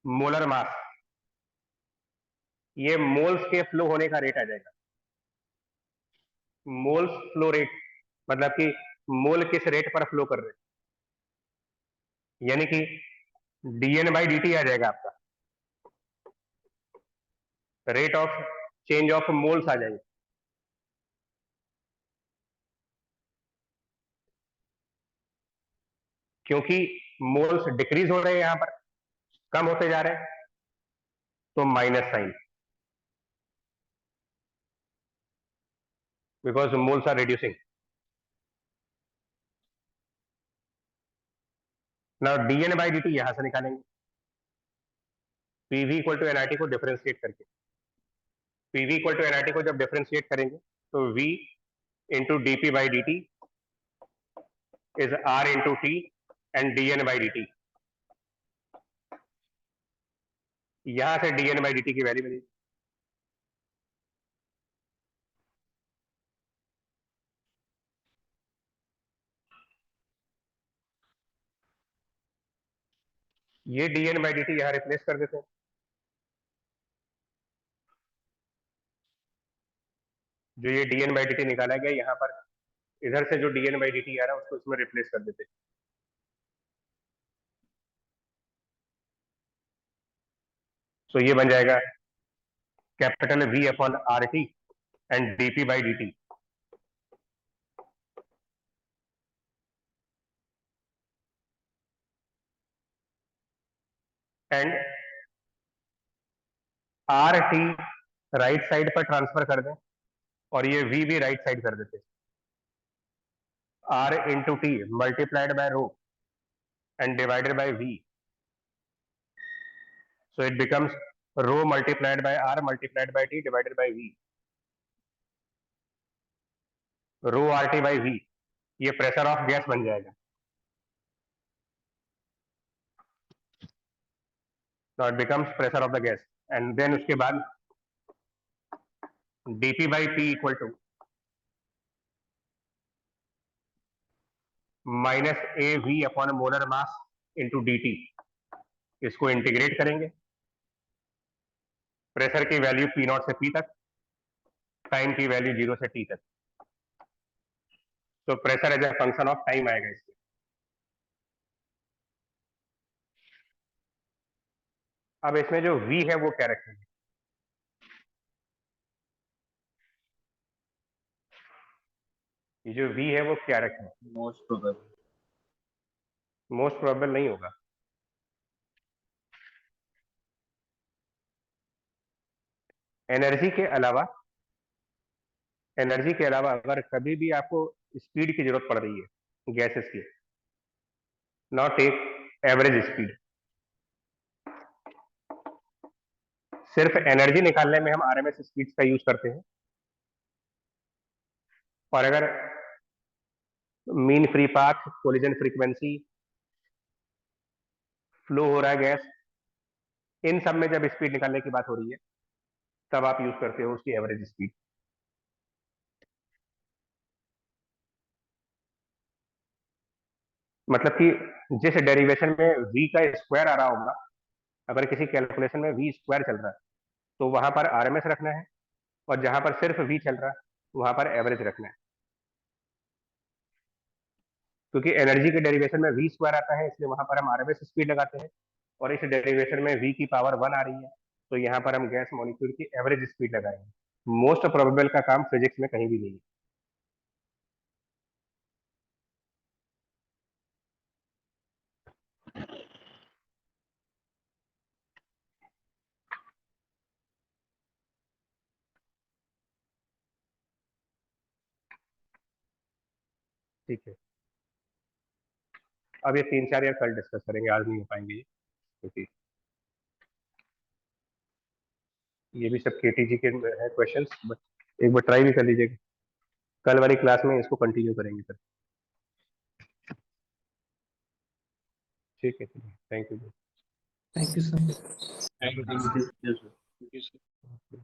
मोलर मास, ये मोल्स के फ्लो होने का रेट आ जाएगा। मोल्स फ्लो रेट मतलब कि मोल किस रेट पर फ्लो कर रहे हैं, यानी कि dN/dt आ जाएगा आपका, rate of change of moles आ जाएंगे। क्योंकि मोल्स डिक्रीज हो रहे हैं, यहां पर कम होते जा रहे हैं, तो minus sign, because moles are reducing. Now dN/dt यहां से निकालेंगे, PV इक्वल टू nRT को डिफरेंशिएट करके। PV इक्वल टू nRT को जब डिफरेंशिएट करेंगे तो V into dP/dt is R into T and dN/dt। यहां से dN/dt की वैल्यू मिलेगी। ये dN/dt यहां रिप्लेस कर देते हैं, जो ये dN/dt निकाला गया यहां पर, इधर से जो dN/dt आ रहा है उसको इसमें रिप्लेस कर देते हैं। तो ये बन जाएगा capital V upon RT and dP/dt। And RT right side पर ट्रांसफर कर दें और ये V भी राइट साइड कर देते हैं। R into T multiplied by rho and divided by V. So it becomes rho multiplied by R multiplied by T divided by V. Rho RT by V, ये प्रेशर ऑफ गैस बन जाएगा। Now it becomes pressure of the gas and then उसके बाद dP by P equal to minus AV upon molar mass into dt। इसको इंटीग्रेट करेंगे प्रेशर की वैल्यू पी नॉट से पी तक, टाइम की वैल्यू 0 से टी तक। तो pressure as a function of time आएगा इसमें। अब इसमें जो v है वो क्या रखेंगे? ये जो v है वो क्या रखें? Most probable. मोस्ट प्रोबेबल नहीं होगा। एनर्जी के अलावा अगर कभी भी आपको स्पीड की जरूरत पड़ रही है गैसेस की, नॉट टेक एवरेज स्पीड, सिर्फ एनर्जी निकालने में हम आरएमएस स्पीड का यूज करते हैं। और अगर mean free path, collision frequency, flow हो रहा है गैस, इन सब में जब स्पीड निकालने की बात हो रही है तब आप यूज करते हो उसकी एवरेज स्पीड। मतलब कि जिस डेरिवेशन में v का स्क्वायर आ रहा होगा, अगर किसी कैलकुलेशन में v स्क्वायर चल रहा है तो वहां पर आरएमएस रखना है, और जहां पर सिर्फ v चल रहा है वहां पर एवरेज रखना है। क्योंकि एनर्जी के डेरिवेशन में v स्क्वायर आता है, इसलिए वहां पर हम आरएमएस स्पीड लगाते हैं, और इस डेरिवेशन में v की पावर 1 आ रही है, तो यहाँ पर हम गैस मॉलिक्यूल की एवरेज स्पीड लगाएंगे। मोस्ट प्रोबेबल का काम फिजिक्स में कहीं भी नहीं है। ठीक है, अब ये 3-4 यार कल डिस्कस करेंगे, आज नहीं हो पाएंगे ये, क्योंकि ये भी सब केटीजी के हैं क्वेश्चंस, बट एक बार ट्राई भी कर लीजिएगा। कल वाली क्लास में इसको कंटिन्यू करेंगे सर। ठीक है, thank you. Thank you, sir. Thank you. Thank you, sir.